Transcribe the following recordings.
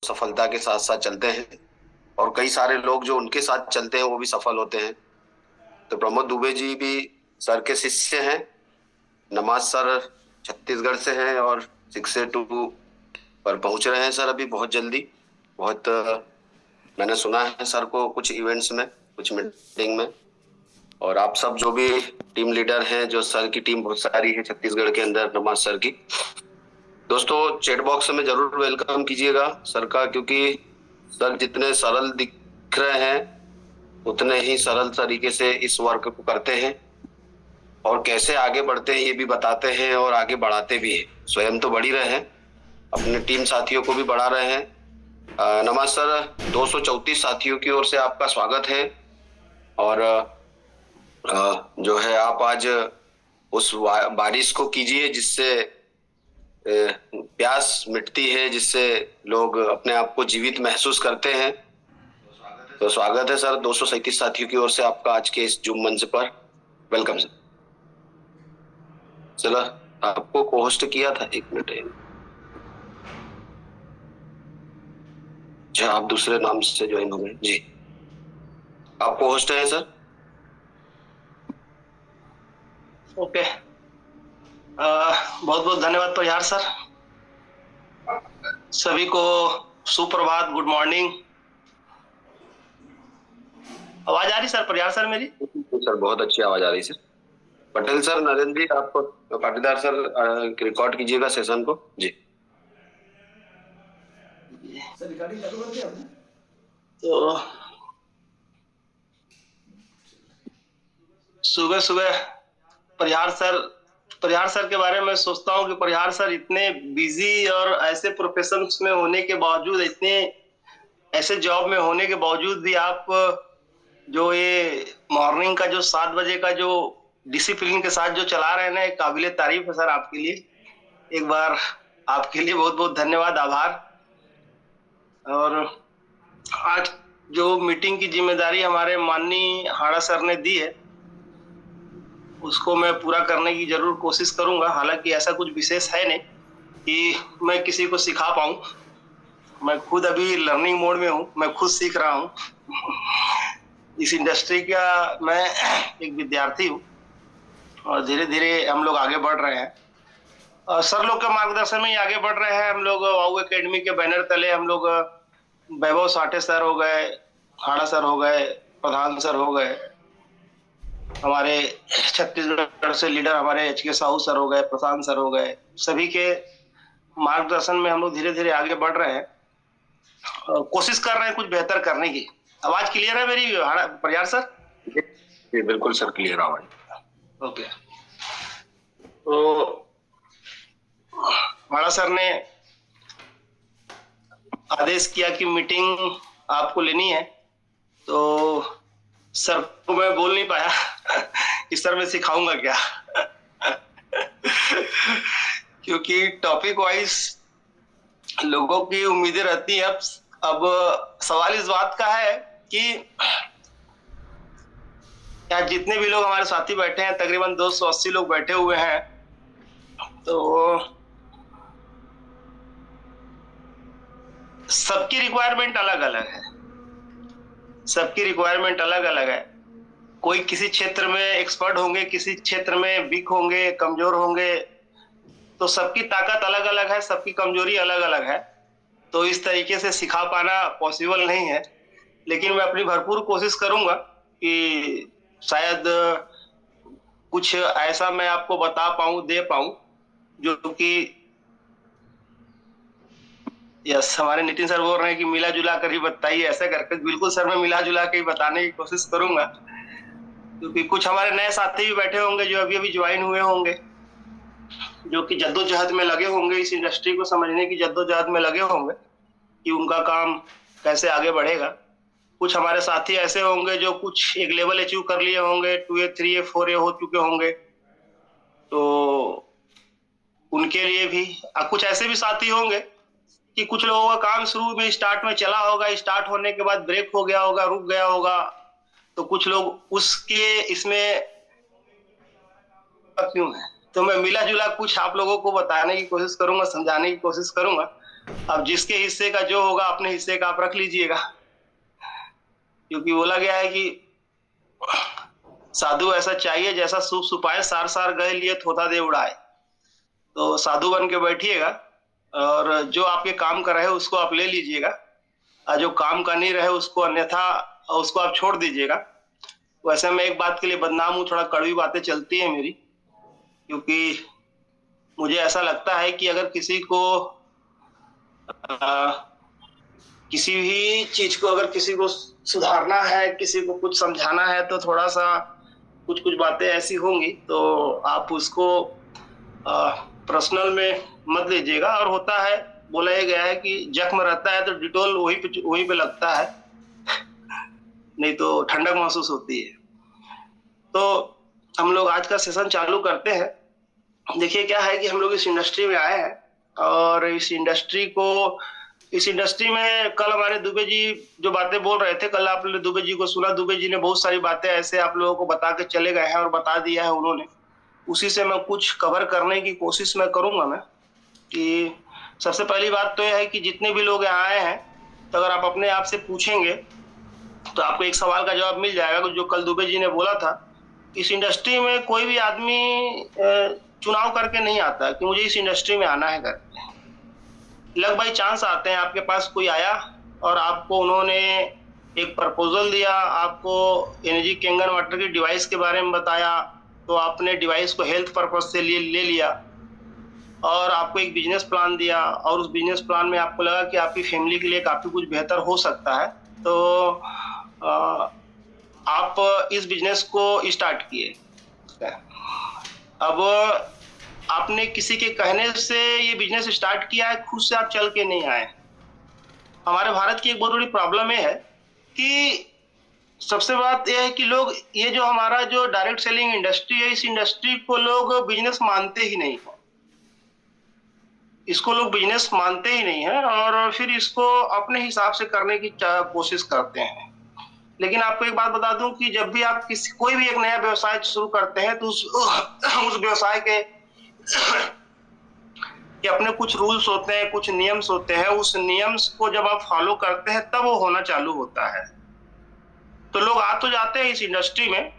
सफलता के साथ साथ चलते हैं और कई सारे लोग जो उनके साथ चलते हैं वो भी सफल होते हैं। तो प्रमोद दुबे जी भी सर के शिष्य हैं। नमाज सर छत्तीसगढ़ से हैं और 6A2 पर पहुंच रहे हैं सर अभी बहुत जल्दी। बहुत मैंने सुना है सर को कुछ इवेंट्स में, कुछ मीटिंग में। और आप सब जो भी टीम लीडर हैं, जो सर की टीम बहुत सारी है छत्तीसगढ़ के अंदर नमाज सर की। दोस्तों चैट बॉक्स में जरूर वेलकम कीजिएगा सर का, क्योंकि सर जितने सरल दिख रहे हैं उतने ही सरल तरीके से इस वर्क को करते हैं और कैसे आगे बढ़ते हैं ये भी बताते हैं और आगे बढ़ाते भी हैं। स्वयं तो बढ़ ही रहे हैं, अपने टीम साथियों को भी बढ़ा रहे हैं। नमस्कार सर, 234 साथियों की ओर से आपका स्वागत है। और जो है आप आज उस बारिश को कीजिए जिससे प्यास मिटती है, जिससे लोग अपने आप को जीवित महसूस करते हैं। तो स्वागत है सर 237 साथियों की ओर से आपका आज के इस जूम मंच पर। Welcome sir. चलो, आपको को होस्ट किया था, 1 मिनट। अच्छा, आप दूसरे नाम से ज्वाइन हो गए जी। आप को होस्ट हैं सर। ओके, बहुत बहुत धन्यवाद प्रयार सर। सभी को सुप्रभात, गुड मॉर्निंग। आवाज आ रही सर प्रयार सर मेरी? सर बहुत अच्छी आवाज आ रही सर। पटेल सर, नरेंद्र जी, आप पाटीदार सर रिकॉर्ड कीजिएगा सेशन को जी। सर रिकॉर्डिंग चालू कर दिया आपने? तो सुबह सुबह परिहार सर के बारे में सोचता हूँ कि परिहार सर इतने बिजी और ऐसे प्रोफेशंस में होने के बावजूद, इतने ऐसे जॉब में होने के बावजूद भी आप जो ये मॉर्निंग का जो 7 बजे का जो डिसिप्लिन के साथ जो चला रहे हैं, काबिले तारीफ है सर आपके लिए। एक बार आपके लिए बहुत बहुत धन्यवाद, आभार। और आज जो मीटिंग की जिम्मेदारी हमारे माननीय हाड़ा सर ने दी है उसको मैं पूरा करने की जरूर कोशिश करूंगा। हालांकि ऐसा कुछ विशेष है नहीं कि मैं किसी को सिखा पाऊं। मैं खुद अभी लर्निंग मोड में हूं, मैं खुद सीख रहा हूं। इस इंडस्ट्री का मैं एक विद्यार्थी हूं और धीरे धीरे हम लोग आगे बढ़ रहे हैं और सर लोग के मार्गदर्शन में ही आगे बढ़ रहे हैं। हम लोग वाऊ एकेडमी के बैनर तले हम लोग वैभव साठे सर हो गए, हाड़ा सर हो गए, प्रधान सर हो गए, हमारे छत्तीसगढ़ से लीडर हमारे HK साहू सर हो गए, प्रशांत सर हो गए, सभी के मार्गदर्शन में हम लोग धीरे धीरे आगे बढ़ रहे हैं और कोशिश कर रहे हैं कुछ बेहतर करने की। आवाज क्लियर है मेरी प्रयार सर? जी बिल्कुल सर, क्लियर आवाज। ओके, तो हाड़ा सर ने आदेश किया कि मीटिंग आपको लेनी है, तो सर को मैं बोल नहीं पाया कि सर मैं सिखाऊंगा क्या क्योंकि टॉपिक वाइज लोगों की उम्मीदें रहती हैं। अब सवाल इस बात का है कि यहाँ जितने भी लोग हमारे साथी बैठे हैं, तकरीबन 280 लोग बैठे हुए हैं, तो सबकी रिक्वायरमेंट अलग अलग है। सबकी रिक्वायरमेंट अलग अलग है। कोई किसी क्षेत्र में एक्सपर्ट होंगे, किसी क्षेत्र में वीक होंगे, कमजोर होंगे। तो सबकी ताकत अलग अलग है, सबकी कमजोरी अलग अलग है। तो इस तरीके से सिखा पाना पॉसिबल नहीं है, लेकिन मैं अपनी भरपूर कोशिश करूंगा कि शायद कुछ ऐसा मैं आपको बता पाऊं, दे पाऊं, जो कि यस, हमारे नितिन सर बोल रहे हैं कि मिला जुला कर ही बताइए, ऐसा करके। बिल्कुल सर, मैं मिला जुला के ही बताने की कोशिश करूंगा, क्योंकि कुछ हमारे नए साथी भी बैठे होंगे जो अभी अभी ज्वाइन हुए होंगे, जो कि जद्दोजहद में लगे होंगे, इस इंडस्ट्री को समझने की जद्दोजहद में लगे होंगे कि उनका काम कैसे आगे बढ़ेगा। कुछ हमारे साथी ऐसे होंगे जो कुछ एक लेवल अचीव कर लिए होंगे, 2A 3A 4A हो चुके होंगे, तो उनके लिए भी। कुछ ऐसे भी साथी होंगे कि कुछ लोगों का काम शुरू में स्टार्ट में चला होगा, स्टार्ट होने के बाद ब्रेक हो गया होगा, रुक गया होगा, तो कुछ लोग उसके इसमें क्यों है। तो मैं मिला जुला कुछ आप लोगों को बताने की कोशिश करूंगा, समझाने की कोशिश करूंगा। अब जिसके हिस्से का जो होगा अपने हिस्से का आप रख लीजिएगा, क्योंकि बोला गया है कि साधु ऐसा चाहिए जैसा सूप सुपाए, सार सार गए लिए थोथा दे उड़ाए। तो साधु बन के बैठिएगा और जो आपके काम का रहे उसको आप ले लीजिएगा, और जो काम का नहीं रहे उसको अन्यथा उसको आप छोड़ दीजिएगा। वैसे मैं एक बात के लिए बदनाम हूँ, थोड़ा कड़वी बातें चलती है मेरी, क्योंकि मुझे ऐसा लगता है कि अगर किसी को किसी भी चीज को अगर किसी को सुधारना है, किसी को कुछ समझाना है, तो थोड़ा सा कुछ कुछ बातें ऐसी होंगी तो आप उसको पर्सनल में मत लीजिएगा। और होता है, बोला ही गया है कि जख्म रहता है तो डिटोल वहीं पे लगता है, नहीं तो ठंडक महसूस होती है। तो हम लोग आज का सेशन चालू करते हैं। देखिए क्या है कि हम लोग इस इंडस्ट्री में आए हैं, और इस इंडस्ट्री में कल हमारे दुबे जी जो बातें बोल रहे थे, कल आपने दुबे जी को सुना, दुबे जी ने बहुत सारी बातें ऐसे आप लोगों को बता के चले गए हैं और बता दिया है उन्होंने। उसी से मैं कुछ कवर करने की कोशिश मैं करूंगा। मैं कि सबसे पहली बात तो यह है कि जितने भी लोग यहाँ आए हैं, तो अगर आप अपने आप से पूछेंगे तो आपको एक सवाल का जवाब मिल जाएगा, जो कल दुबे जी ने बोला था। इस इंडस्ट्री में कोई भी आदमी चुनाव करके नहीं आता कि मुझे इस इंडस्ट्री में आना है करके। लग बाई चांस आते हैं, आपके पास कोई आया और आपको उन्होंने एक प्रपोजल दिया, आपको एनर्जी कैंगन वाटर की डिवाइस के बारे में बताया, तो आपने डिवाइस को हेल्थ पर्पज से ले लिया, और आपको एक बिजनेस प्लान दिया, और उस बिजनेस प्लान में आपको लगा कि आपकी फैमिली के लिए काफी कुछ बेहतर हो सकता है, तो आप इस बिजनेस को स्टार्ट किए। अब आपने किसी के कहने से ये बिजनेस स्टार्ट किया है, खुद से आप चल के नहीं आए। हमारे भारत की एक बहुत बड़ी प्रॉब्लम ये है कि सबसे बात यह है कि लोग, ये जो हमारा जो डायरेक्ट सेलिंग इंडस्ट्री है, इस इंडस्ट्री को लोग बिजनेस मानते ही नहीं है। इसको लोग बिजनेस मानते ही नहीं है और फिर इसको अपने हिसाब से करने की कोशिश करते हैं। लेकिन आपको एक बात बता दूं कि जब भी आप कोई भी एक नया व्यवसाय शुरू करते हैं, तो उस व्यवसाय के अपने कुछ रूल्स होते हैं, कुछ नियम्स होते हैं। उस नियम्स को जब आप फॉलो करते हैं तब वो होना चालू होता है। तो लोग आ तो जाते हैं इस इंडस्ट्री में,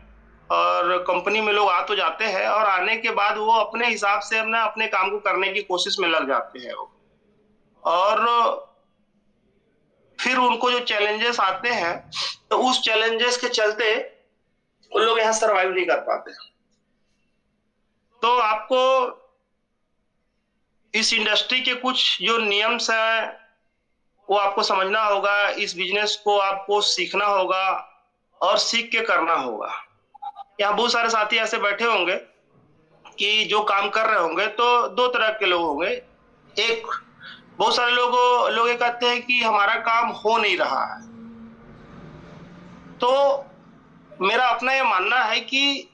और कंपनी में लोग आ तो जाते हैं, और आने के बाद वो अपने हिसाब से अपने काम को करने की कोशिश में लग जाते हैं वो। और फिर उनको जो चैलेंजेस आते हैं, तो उस चैलेंजेस के चलते उन लोग यहाँ सरवाइव नहीं कर पाते। तो आपको इस इंडस्ट्री के कुछ जो नियम्स हैं वो आपको समझना होगा। इस बिजनेस को आपको सीखना होगा और सीख के करना होगा। यहाँ बहुत सारे साथी ऐसे बैठे होंगे कि जो काम कर रहे होंगे, तो दो तरह के लोग होंगे। एक, बहुत सारे लोग ये कहते हैं कि हमारा काम हो नहीं रहा है। तो मेरा अपना ये मानना है कि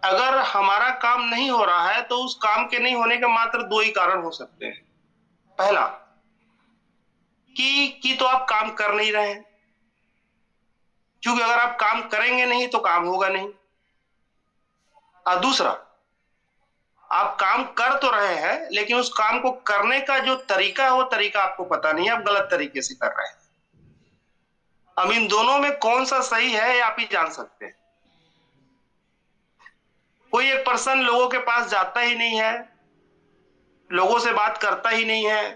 अगर हमारा काम नहीं हो रहा है, तो उस काम के नहीं होने के मात्र दो ही कारण हो सकते हैं। पहला कि तो आप काम कर नहीं रहे हैं, क्योंकि अगर आप काम करेंगे नहीं तो काम होगा नहीं। और दूसरा, आप काम कर तो रहे हैं, लेकिन उस काम को करने का जो तरीका है वो तरीका आपको पता नहीं है, आप गलत तरीके से कर रहे हैं। अब इन दोनों में कौन सा सही है आप ही जान सकते हैं। कोई एक पर्सन लोगों के पास जाता ही नहीं है, लोगों से बात करता ही नहीं है,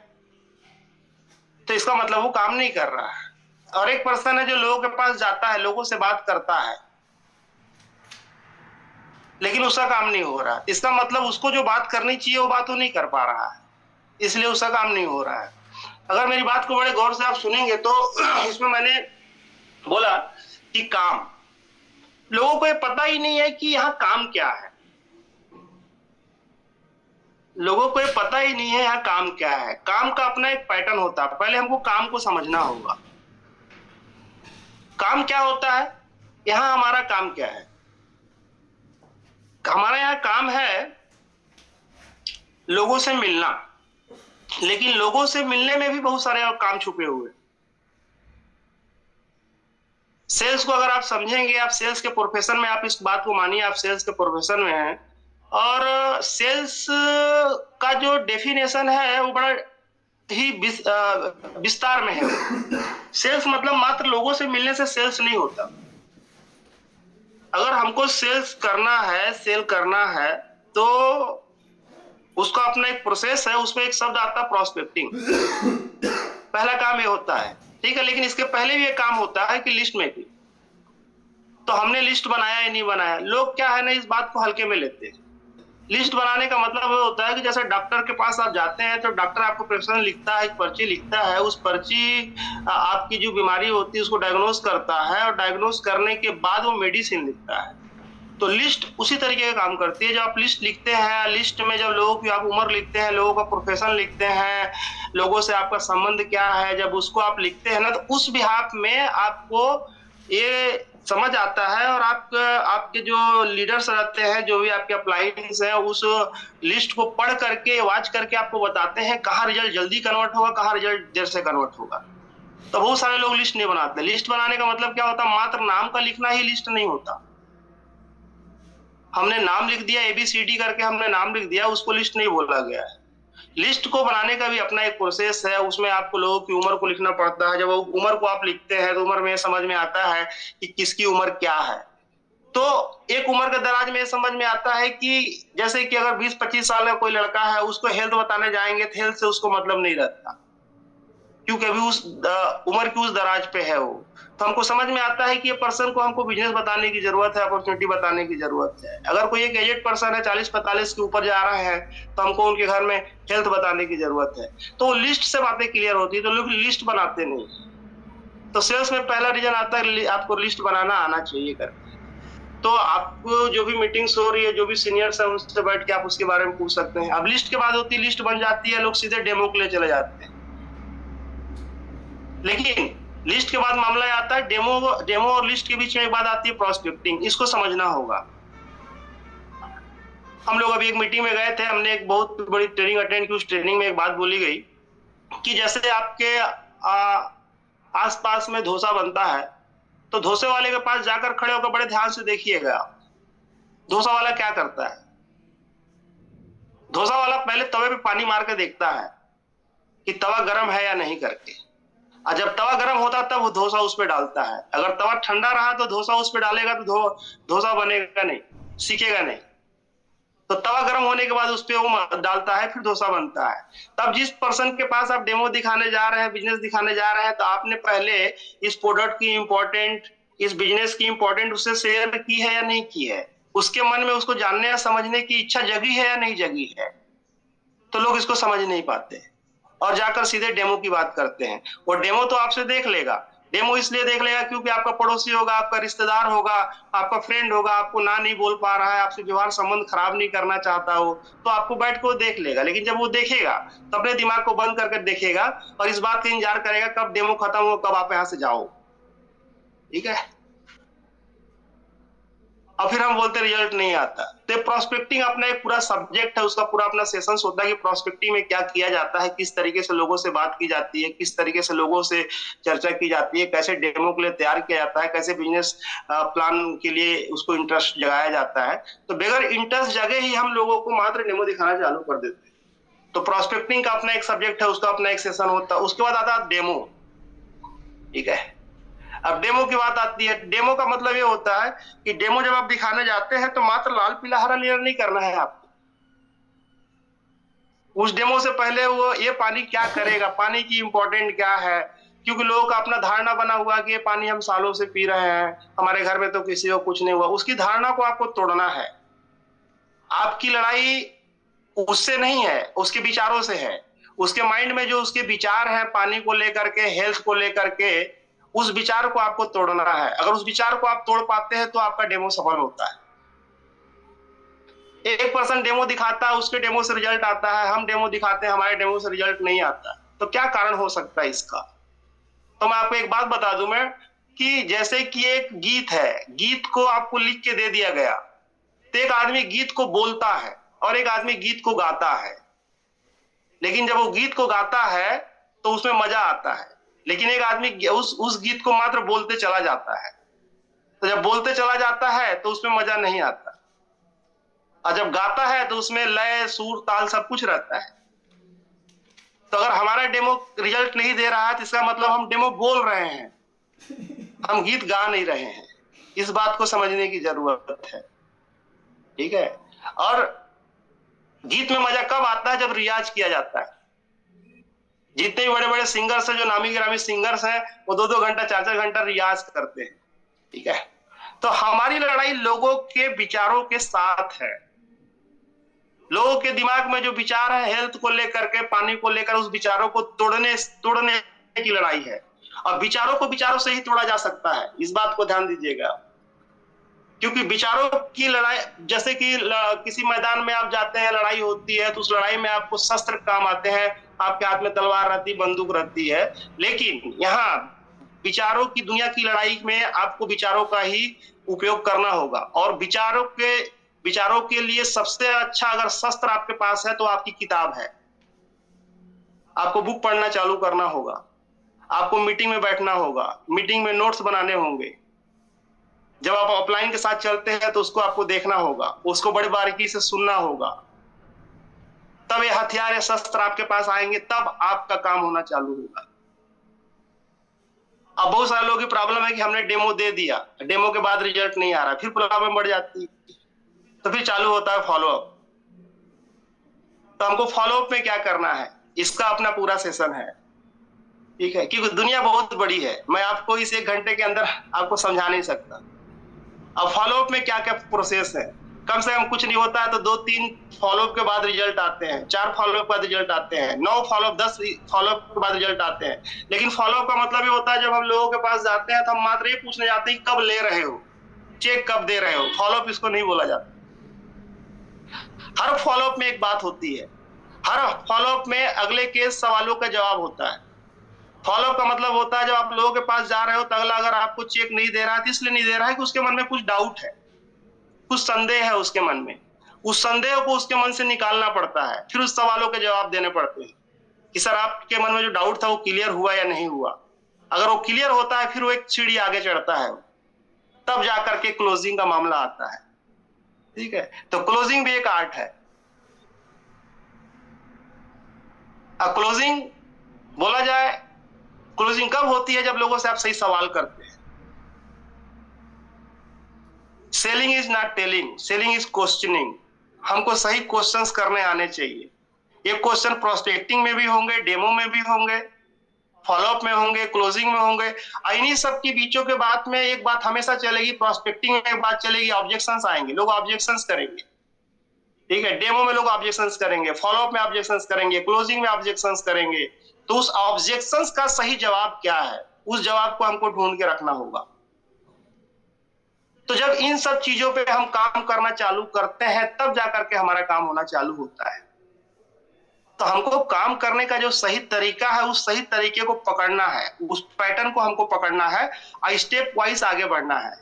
तो इसका मतलब वो काम नहीं कर रहा है। और एक पर्सन है जो लोगों के पास जाता है, लोगों से बात करता है, लेकिन उसका काम नहीं हो रहा, इसका मतलब उसको जो बात करनी चाहिए वो बात वो नहीं कर पा रहा है, इसलिए उसका काम नहीं हो रहा है। अगर मेरी बात को बड़े गौर से आप सुनेंगे तो इसमें मैंने बोला कि काम, लोगों को ये पता ही नहीं है कि यहाँ काम क्या है। लोगों को ये पता ही नहीं है यहाँ काम क्या है। काम का अपना एक पैटर्न होता है, पहले हमको काम को समझना होगा। काम क्या होता है, यहाँ हमारा काम क्या है। हमारा यहाँ काम है लोगों से मिलना, लेकिन लोगों से मिलने में भी बहुत सारे और काम छुपे हुए। सेल्स को अगर आप समझेंगे, आप सेल्स के प्रोफेशन में, आप इस बात को मानिए, आप सेल्स के प्रोफेशन में हैं, और सेल्स का जो डेफिनेशन है वो बड़ा ही विस्तार में है वो। सेल्स मतलब मात्र लोगों से मिलने से सेल्स नहीं होता। अगर हमको सेल्स करना है, सेल करना है, तो उसका अपना एक प्रोसेस है, उसमें एक शब्द आता है प्रोस्पेक्टिंग। पहला काम ये होता है, ठीक है, लेकिन इसके पहले भी एक काम होता है कि लिस्ट मेकिंग। तो हमने लिस्ट बनाया या नहीं बनाया, लोग क्या है ना इस बात को हल्के में लेते हैं। लिस्ट बनाने का मतलब ये होता है कि जैसे डॉक्टर के पास आप जाते हैं तो डॉक्टर आपको प्रिस्क्रिप्शन लिखता है, एक पर्ची लिखता है, उस पर्ची आपकी जो बीमारी होती है उसको डायग्नोस करता है, और डायग्नोस करने के बाद वो मेडिसिन लिखता है। तो लिस्ट उसी तरीके का काम करती है। जब आप लिस्ट लिखते हैं, लिस्ट में जब लोगों की आप उम्र लिखते हैं, लोगों का प्रोफेशन लिखते हैं, लोगों से आपका संबंध क्या है, जब उसको आप लिखते हैं ना, तो उस बिहाफ में आपको ये समझ आता है, और आपके जो लीडर्स रहते हैं, जो भी आपके अप्लाइंस हैं, उस लिस्ट को पढ़ करके, वॉच करके आपको बताते हैं कहाँ रिजल्ट जल्दी कन्वर्ट होगा, कहाँ रिजल्ट देर से कन्वर्ट होगा। तो बहुत सारे लोग लिस्ट नहीं बनाते। लिस्ट बनाने का मतलब क्या होता है, मात्र नाम का लिखना ही लिस्ट नहीं होता। हमने नाम लिख दिया, ABCD करके हमने नाम लिख दिया, उसको लिस्ट नहीं बोला गया है। लिस्ट को बनाने का भी अपना एक प्रोसेस है, उसमें आपको लोगों की उम्र को लिखना पड़ता है। जब उम्र को आप लिखते हैं तो उम्र में समझ में आता है कि किसकी उम्र क्या है। तो एक उम्र के दराज में समझ में आता है कि जैसे कि अगर 20-25 साल का कोई लड़का है, उसको हेल्थ बताने जाएंगे तो हेल्थ से उसको मतलब नहीं रहता, क्योंकि अभी उस उम्र की उस दराज पे है वो। तो हमको समझ में आता है कि ये पर्सन को हमको बिजनेस बताने की जरूरत है, अपॉर्चुनिटी बताने की जरूरत है। अगर कोई एक एजेड पर्सन है, 40-45 के ऊपर जा रहा है, तो हमको उनके घर में हेल्थ बताने की जरूरत है। तो लिस्ट से बातें क्लियर होती है, तो लोग लिस्ट बनाते नहीं। तो सेल्स में पहला रीजन आता है आपको लिस्ट बनाना आना चाहिए करके। तो आपको जो भी मीटिंग्स हो रही है, जो भी सीनियर्स है, उनसे बैठ के आप उसके बारे में पूछ सकते हैं। अब लिस्ट के बाद होती है, लिस्ट बन जाती है, लोग सीधे डेमो के लिए चले जाते हैं। लेकिन लिस्ट के बाद मामला आता है डेमो और लिस्ट के बीच में एक बात आती है प्रोस्पेक्टिंग। इसको समझना होगा। हम लोग अभी एक मीटिंग में गए थे, हमने एक बहुत बड़ी ट्रेनिंग अटेंड की। उस ट्रेनिंग में एक बात बोली गई कि जैसे आपके आसपास में डोसा बनता है, तो डोसे वाले के पास जाकर खड़े होकर बड़े ध्यान से देखिएगा डोसा वाला क्या करता है। डोसा वाला पहले तवे पे पानी मार के देखता है कि तवा गर्म है या नहीं करके, और जब तवा गर्म होता तब वो डोसा उस पे डालता है। अगर तवा ठंडा रहा तो डोसा उस पे डालेगा तो डोसा बनेगा नहीं, सीखेगा नहीं। तो तवा गर्म होने के बाद उस पे वो डालता है, फिर डोसा बनता है। तब जिस पर्सन के पास आप डेमो दिखाने जा रहे हैं, बिजनेस दिखाने जा रहे हैं, तो आपने पहले इस प्रोडक्ट की इंपॉर्टेंट, इस बिजनेस की इंपॉर्टेंट उससे शेयर की है या नहीं की है। उसके मन में उसको जानने या समझने की इच्छा जगी है या नहीं जगी है। तो लोग इसको समझ नहीं पाते और जाकर सीधे डेमो की बात करते हैं। वो डेमो तो आपसे देख लेगा। डेमो इसलिए देख लेगा क्योंकि आपका पड़ोसी होगा, आपका रिश्तेदार होगा, आपका फ्रेंड होगा, आपको ना नहीं बोल पा रहा है, आपसे व्यवहार संबंध खराब नहीं करना चाहता हो, तो आपको बैठ के वो देख लेगा। लेकिन जब वो देखेगा तो अपने दिमाग को बंद करके देखेगा और इस बात का इंतजार करेगा कब डेमो खत्म हो, कब आप यहाँ से जाओ। ठीक है, और फिर हम बोलते रिजल्ट नहीं आता। तो प्रोस्पेक्टिंग अपना एक पूरा सब्जेक्ट है, उसका पूरा अपना सेशंस होता है कि प्रोस्पेक्टिंग में क्या किया जाता है, किस तरीके से लोगों से बात की जाती है, किस तरीके से लोगों से चर्चा की जाती है, कैसे डेमो के लिए तैयार किया जाता है, कैसे बिजनेस प्लान के लिए उसको इंटरेस्ट जगाया जाता है। तो बगैर इंटरेस्ट जगह ही हम लोगों को मात्र डेमो दिखाना चालू कर देते हैं। तो प्रोस्पेक्टिंग का अपना एक सब्जेक्ट है, उसका अपना एक सेशन होता है। उसके बाद आता है डेमो। ठीक है, अब डेमो की बात आती है। डेमो का मतलब ये होता है कि डेमो जब आप दिखाने जाते हैं तो मात्र लाल पीला हरा नीला नहीं करना है आपको। उस डेमो से पहले वो ये पानी क्या करेगा, पानी की इंपॉर्टेंट क्या है, क्योंकि लोगों का अपना धारणा बना हुआ कि ये पानी हम सालों से पी रहे हैं, हमारे घर में तो किसी को कुछ नहीं हुआ। उसकी धारणा को आपको तोड़ना है। आपकी लड़ाई उससे नहीं है, उसके विचारों से है। उसके माइंड में जो उसके विचार हैं पानी को लेकर के, हेल्थ को लेकर के, उस विचार को आपको तोड़ना है। अगर उस विचार को आप तोड़ पाते हैं तो आपका डेमो सफल होता है। एक पर्सन डेमो दिखाता है, उसके डेमो से रिजल्ट आता है, हम डेमो दिखाते हैं, हमारे डेमो से रिजल्ट नहीं आता। तो क्या कारण हो सकता है इसका? तो मैं आपको एक बात बता दूं मैं, कि जैसे कि एक गीत है, गीत को आपको लिख के दे दिया गया, तो एक आदमी गीत को बोलता है और एक आदमी गीत को गाता है। लेकिन जब वो गीत को गाता है तो उसमें मजा आता है, लेकिन एक आदमी उस गीत को मात्र बोलते चला जाता है। तो जब बोलते चला जाता है तो उसमें मजा नहीं आता, और जब गाता है तो उसमें लय, सुर, ताल सब कुछ रहता है। तो अगर हमारा डेमो रिजल्ट नहीं दे रहा है तो इसका मतलब हम डेमो बोल रहे हैं, हम गीत गा नहीं रहे हैं। इस बात को समझने की जरूरत है, ठीक है। और गीत में मजा कब आता है? जब रियाज किया जाता है। जितने भी बड़े बड़े सिंगर्स हैं, जो नामी गिरामी सिंगर्स हैं, वो 2-2 घंटा 4-4 घंटा रियाज करते हैं, ठीक है। तो हमारी लड़ाई लोगों के विचारों के साथ है। लोगों के दिमाग में जो विचार है हेल्थ को लेकर के, पानी को लेकर, उस विचारों को तोड़ने की लड़ाई है। और विचारों को विचारों से ही तोड़ा जा सकता है, इस बात को ध्यान दीजिएगा। क्योंकि विचारों की लड़ाई, जैसे कि किसी मैदान में आप जाते हैं, लड़ाई होती है, तो उस लड़ाई में आपको शस्त्र काम आते हैं, आपके हाथ में तलवार रहती, बंदूक रहती है। लेकिन यहाँ विचारों की दुनिया की लड़ाई में आपको विचारों का ही उपयोग करना होगा। और विचारों के लिए सबसे अच्छा अगर शस्त्र आपके पास है तो आपकी किताब है। आपको बुक पढ़ना चालू करना होगा, आपको मीटिंग में बैठना होगा, मीटिंग में नोट्स बनाने होंगे। जब आप ऑफलाइन के साथ चलते हैं तो उसको आपको देखना होगा, उसको बड़ी बारीकी से सुनना होगा। तब ये हथियार या शस्त्र आपके पास आएंगे, तब आपका काम होना चालू होगा। अब बहुत सारे लोगों की प्रॉब्लम है कि हमने डेमो दे दिया, डेमो के बाद रिजल्ट नहीं आ रहा, फिर प्रॉब्लम बढ़ जाती है। तो फिर चालू होता है फॉलोअप। तो हमको फॉलोअप में क्या करना है, इसका अपना पूरा सेशन है, ठीक है। क्योंकि दुनिया बहुत बड़ी है, मैं आपको इस 1 घंटे के अंदर आपको समझा नहीं सकता। अब फॉलोअप में क्या क्या प्रोसेस है, कम से कम कुछ नहीं होता है तो 2-3 फॉलोअप के बाद रिजल्ट आते हैं, 4 फॉलोअप के बाद रिजल्ट आते हैं, 9 फॉलोअप, 10 फॉलोअप के बाद रिजल्ट आते हैं। लेकिन फॉलोअप का मतलब ये होता है जब हम लोगों के पास जाते हैं तो हम मात्र ये पूछने जाते हैं कब ले रहे हो, चेक कब दे रहे हो। फॉलोअप इसको नहीं बोला जाता। हर फॉलोअप में एक बात होती है, हर फॉलोअप में अगले के सवालों का जवाब होता है। फॉलोअप का मतलब होता है जब आप लोगों के पास जा रहे हो तो अगला अगर आपको चेक नहीं दे रहा है तो इसलिए नहीं दे रहा है कि उसके मन में कुछ डाउट है, कुछ संदेह है उसके मन में। उस संदेह को उसके मन से निकालना पड़ता है, फिर उस सवालों के जवाब देने पड़ते हैं कि सर आपके मन में जो डाउट था वो क्लियर हुआ या नहीं हुआ। अगर वो क्लियर होता है फिर वो एक सीढ़ी आगे चढ़ता है, तब जाकर के क्लोजिंग का मामला आता है, ठीक है। तो क्लोजिंग भी एक आर्ट है। अब क्लोजिंग बोला जाए, क्लोजिंग कब होती है? जब लोगों से आप सही सवाल करते हैं। Selling is not telling, selling is questioning. हमको सही क्वेश्चंस करने आने चाहिए। ये क्वेश्चन प्रोस्पेक्टिंग में भी होंगे, डेमो में भी होंगे, फॉलोअप में होंगे, क्लोजिंग में होंगे। इन्हीं सब की बीचों के बात में एक बात हमेशा चलेगी, प्रोस्पेक्टिंग में एक बात चलेगी, ऑब्जेक्शंस आएंगे, लोग ऑब्जेक्शंस करेंगे, ठीक है। डेमो में लोग ऑब्जेक्शंस करेंगे, फॉलोअप में ऑब्जेक्शंस करेंगे, क्लोजिंग में ऑब्जेक्शंस करेंगे। तो उस ऑब्जेक्शंस का सही जवाब क्या है, उस जवाब को हमको ढूंढ के रखना होगा। तो जब इन सब चीजों पे हम काम करना चालू करते हैं तब जाकर के हमारा काम होना चालू होता है। तो हमको काम करने का जो सही तरीका है उस सही तरीके को पकड़ना है, उस पैटर्न को हमको पकड़ना है और स्टेप वाइज आगे बढ़ना है।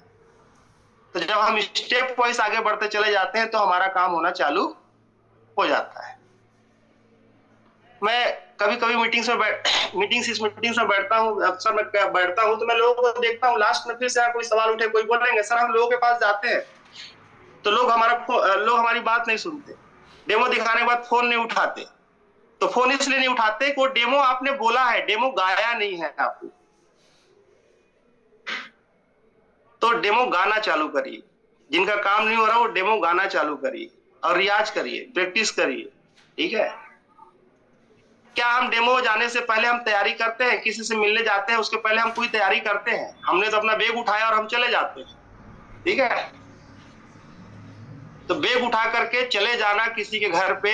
तो जब हम स्टेप वाइज आगे बढ़ते चले जाते हैं तो हमारा काम होना चालू हो जाता है। मैं कभी कभी मीटिंग्स में बैठता हूँ, अक्सर मैं बैठता हूँ तो मैं लोगों को देखता हूँ, लास्ट में फिर से कोई सवाल उठे, कोई बोलेंगे सर हम लोगों के पास जाते हैं तो लोग हमारी बात नहीं सुनते, डेमो दिखाने के बाद फोन नहीं उठाते। तो फोन इसलिए नहीं उठाते कि वो डेमो आपने बोला है, डेमो गाया नहीं है आपको। तो डेमो गाना चालू करिए, जिनका काम नहीं हो रहा वो डेमो गाना चालू करिए और रियाज करिए, प्रैक्टिस करिए, ठीक है। क्या हम डेमो जाने से पहले हम तैयारी करते हैं? किसी से मिलने जाते हैं उसके पहले हम कोई तैयारी करते हैं? हमने तो अपना बैग उठाया और हम चले जाते हैं, ठीक है। तो बैग उठा करके चले जाना किसी के घर पे,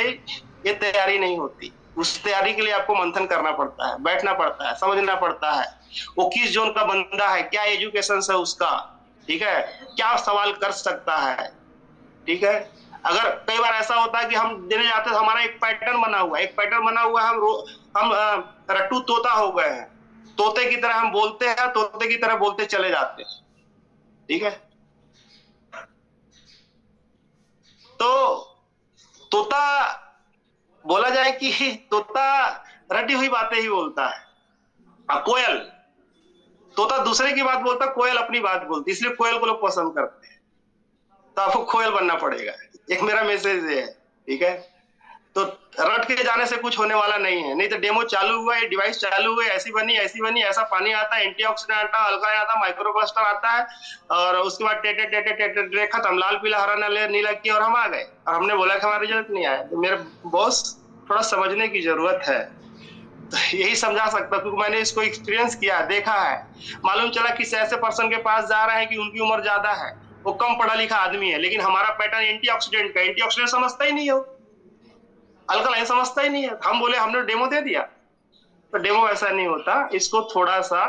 ये तैयारी नहीं होती। उस तैयारी के लिए आपको मंथन करना पड़ता है, बैठना पड़ता है, समझना पड़ता है वो किस जोन का बंदा है, क्या एजुकेशन है उसका, ठीक है, क्या सवाल कर सकता है, ठीक है। अगर कई बार ऐसा होता है कि हम देने जाते हैं तो हमारा एक पैटर्न बना हुआ है, हम रट्टू तोता हो गए हैं, तोते की तरह हम बोलते हैं, तोते की तरह बोलते चले जाते हैं, ठीक है। तो तोता बोला जाए कि तोता रटी हुई बातें ही बोलता है। कोयल, तोता दूसरे की बात बोलता, कोयल अपनी बात बोलती, इसलिए कोयल को लोग पसंद करते हैं। तो आपको कोयल बनना पड़ेगा, एक मेरा मैसेज है, ठीक है। तो रट के जाने से कुछ होने वाला नहीं है। नहीं तो डेमो चालू हुआ, ये डिवाइस चालू हुई, ऐसी बनी, ऐसा पानी आता है, एंटीऑक्सीडेंट आता है, अल्काइन आता है, माइक्रोक्लस्टर आता है, और उसके बाद टेटे टेटे टेटे टेटे खत्म, लाल पीला हरा नीला किया और हम आ गए। और हमने बोला कि हमारा रिजल्ट नहीं आया। तो मेरे बॉस, थोड़ा समझने की जरूरत है। तो यही समझा सकता, क्योंकि मैंने इसको एक्सपीरियंस किया, देखा है। मालूम चला किसी ऐसे पर्सन के पास जा रहे हैं कि उनकी उम्र ज्यादा है, वो कम पढ़ा लिखा आदमी है, लेकिन हमारा पैटर्न एंटीऑक्सीडेंट का, एंटीऑक्सीडेंट समझता ही नहीं हो, अल्कलाइन समझता ही नहीं है। हम बोले हमने डेमो दे दिया, तो डेमो ऐसा नहीं होता। इसको थोड़ा सा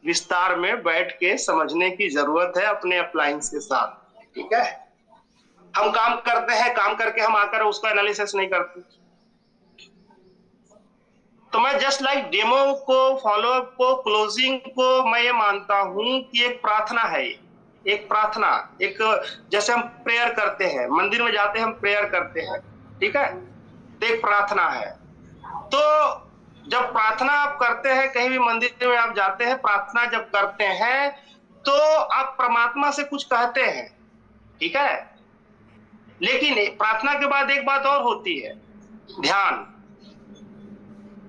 विस्तार में बैठ के समझने की जरूरत है अपने अप्लायंस के साथ, ठीक है। हम काम करते हैं, काम करके हम आकर उसका एनालिसिस नहीं करते। तो मैं जस्ट लाइक डेमो को, फॉलोअप को, क्लोजिंग को मैं ये मानता हूं कि एक प्रार्थना है। ये एक प्रार्थना, एक जैसे हम प्रेयर करते हैं, मंदिर में जाते हैं हम प्रेयर करते हैं, ठीक है, तो एक प्रार्थना है। तो जब प्रार्थना आप करते हैं, कहीं भी मंदिर में आप जाते हैं, प्रार्थना जब करते हैं तो आप परमात्मा से कुछ कहते हैं, ठीक है। लेकिन प्रार्थना के बाद एक बात और होती है, ध्यान।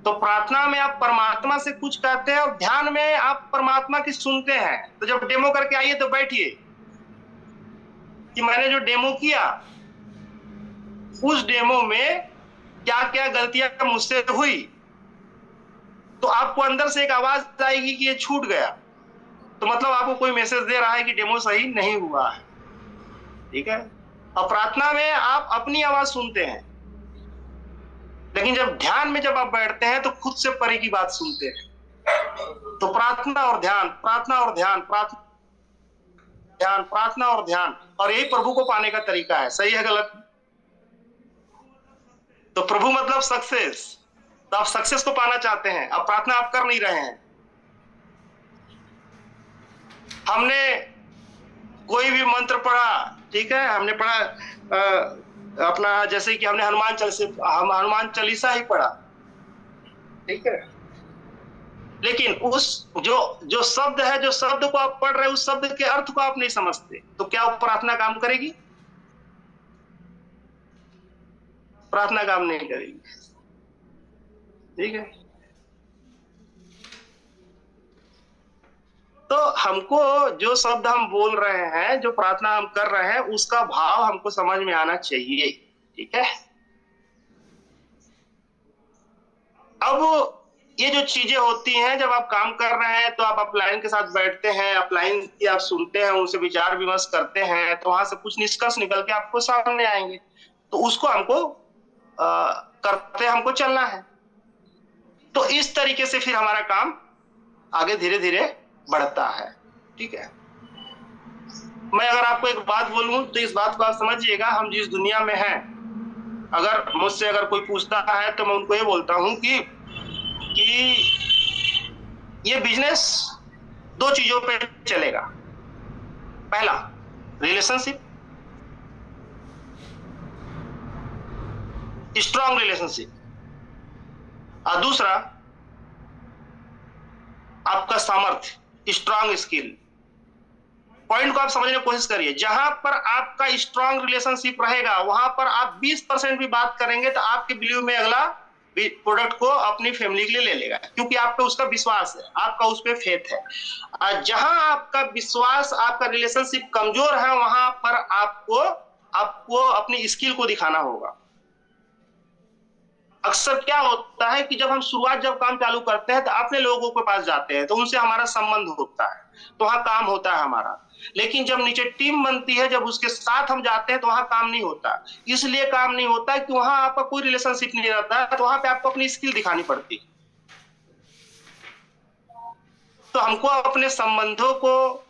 तो प्रार्थना में आप परमात्मा से कुछ कहते हैं और ध्यान में आप परमात्मा की सुनते हैं। तो जब डेमो करके आइए तो बैठिए कि मैंने जो डेमो किया, उस डेमो में क्या क्या गलतियां मुझसे हुई। तो आपको अंदर से एक आवाज आएगी कि ये छूट गया, तो मतलब आपको कोई मैसेज दे रहा है कि डेमो सही नहीं हुआ है, ठीक है। और प्रार्थना में आप अपनी आवाज सुनते हैं, लेकिन जब ध्यान में जब आप बैठते हैं तो खुद से परे की बात सुनते हैं। तो प्रार्थना और ध्यान, प्रार्थना और ध्यान, प्रार्थना ध्यान, प्रार्थना और ध्यान, और यही प्रभु को पाने का तरीका है। सही है गलत? तो प्रभु मतलब सक्सेस। तो आप सक्सेस को पाना चाहते हैं, अब प्रार्थना आप कर नहीं रहे हैं। हमने कोई भी मंत्र पढ़ा, ठीक है, हमने पढ़ा अपना, जैसे कि हमने हनुमान चालीसा ही पढ़ा, ठीक है, लेकिन उस जो शब्द है, जो शब्द को आप पढ़ रहे हैं, उस शब्द के अर्थ को आप नहीं समझते, तो क्या वो प्रार्थना काम करेगी? प्रार्थना काम नहीं करेगी, ठीक है। तो हमको जो शब्द हम बोल रहे हैं, जो प्रार्थना हम कर रहे हैं, उसका भाव हमको समझ में आना चाहिए, ठीक है। अब ये जो चीजें होती हैं, जब आप काम कर रहे हैं तो आप अपलाइन के साथ बैठते हैं, अपलाइन की आप सुनते हैं, उनसे विचार विमर्श करते हैं, तो वहां से कुछ निष्कर्ष निकल के आपको सामने आएंगे। तो उसको हमको करते हमको चलना है। तो इस तरीके से फिर हमारा काम आगे धीरे धीरे बढ़ता है, ठीक है। मैं अगर आपको एक बात बोलूं तो इस बात को आप समझिएगा, हम जिस दुनिया में हैं, अगर मुझसे अगर कोई पूछता है तो मैं उनको ये बोलता हूं कि ये बिजनेस दो चीजों पे चलेगा। पहला, रिलेशनशिप, स्ट्रॉन्ग रिलेशनशिप, और दूसरा आपका सामर्थ्य, स्ट्रॉन्ग स्किल। पॉइंट को आप समझने की कोशिश करिए। जहां पर आपका स्ट्रॉन्ग रिलेशनशिप रहेगा, वहां पर आप 20% भी बात करेंगे तो आपके बिलीव में अगला प्रोडक्ट को अपनी फैमिली के लिए ले लेगा, क्योंकि आप पे उसका विश्वास है, आपका उस पर फेथ है। जहां आपका विश्वास, आपका रिलेशनशिप कमजोर है, वहां पर आपको अपनी स्किल को दिखाना होगा। अक्सर क्या होता है कि जब हम शुरुआत, जब काम चालू करते हैं तो अपने लोगों के पास जाते हैं, तो उनसे हमारा संबंध होता है, तो वहां काम होता है हमारा। लेकिन जब नीचे टीम बनती है, जब उसके साथ हम जाते हैं, तो वहां काम नहीं होता। इसलिए काम नहीं होता कि वहां आपका कोई रिलेशनशिप नहीं रहता है, तो वहां पे आपको अपनी स्किल दिखानी पड़ती है। तो हमको अपने संबंधों को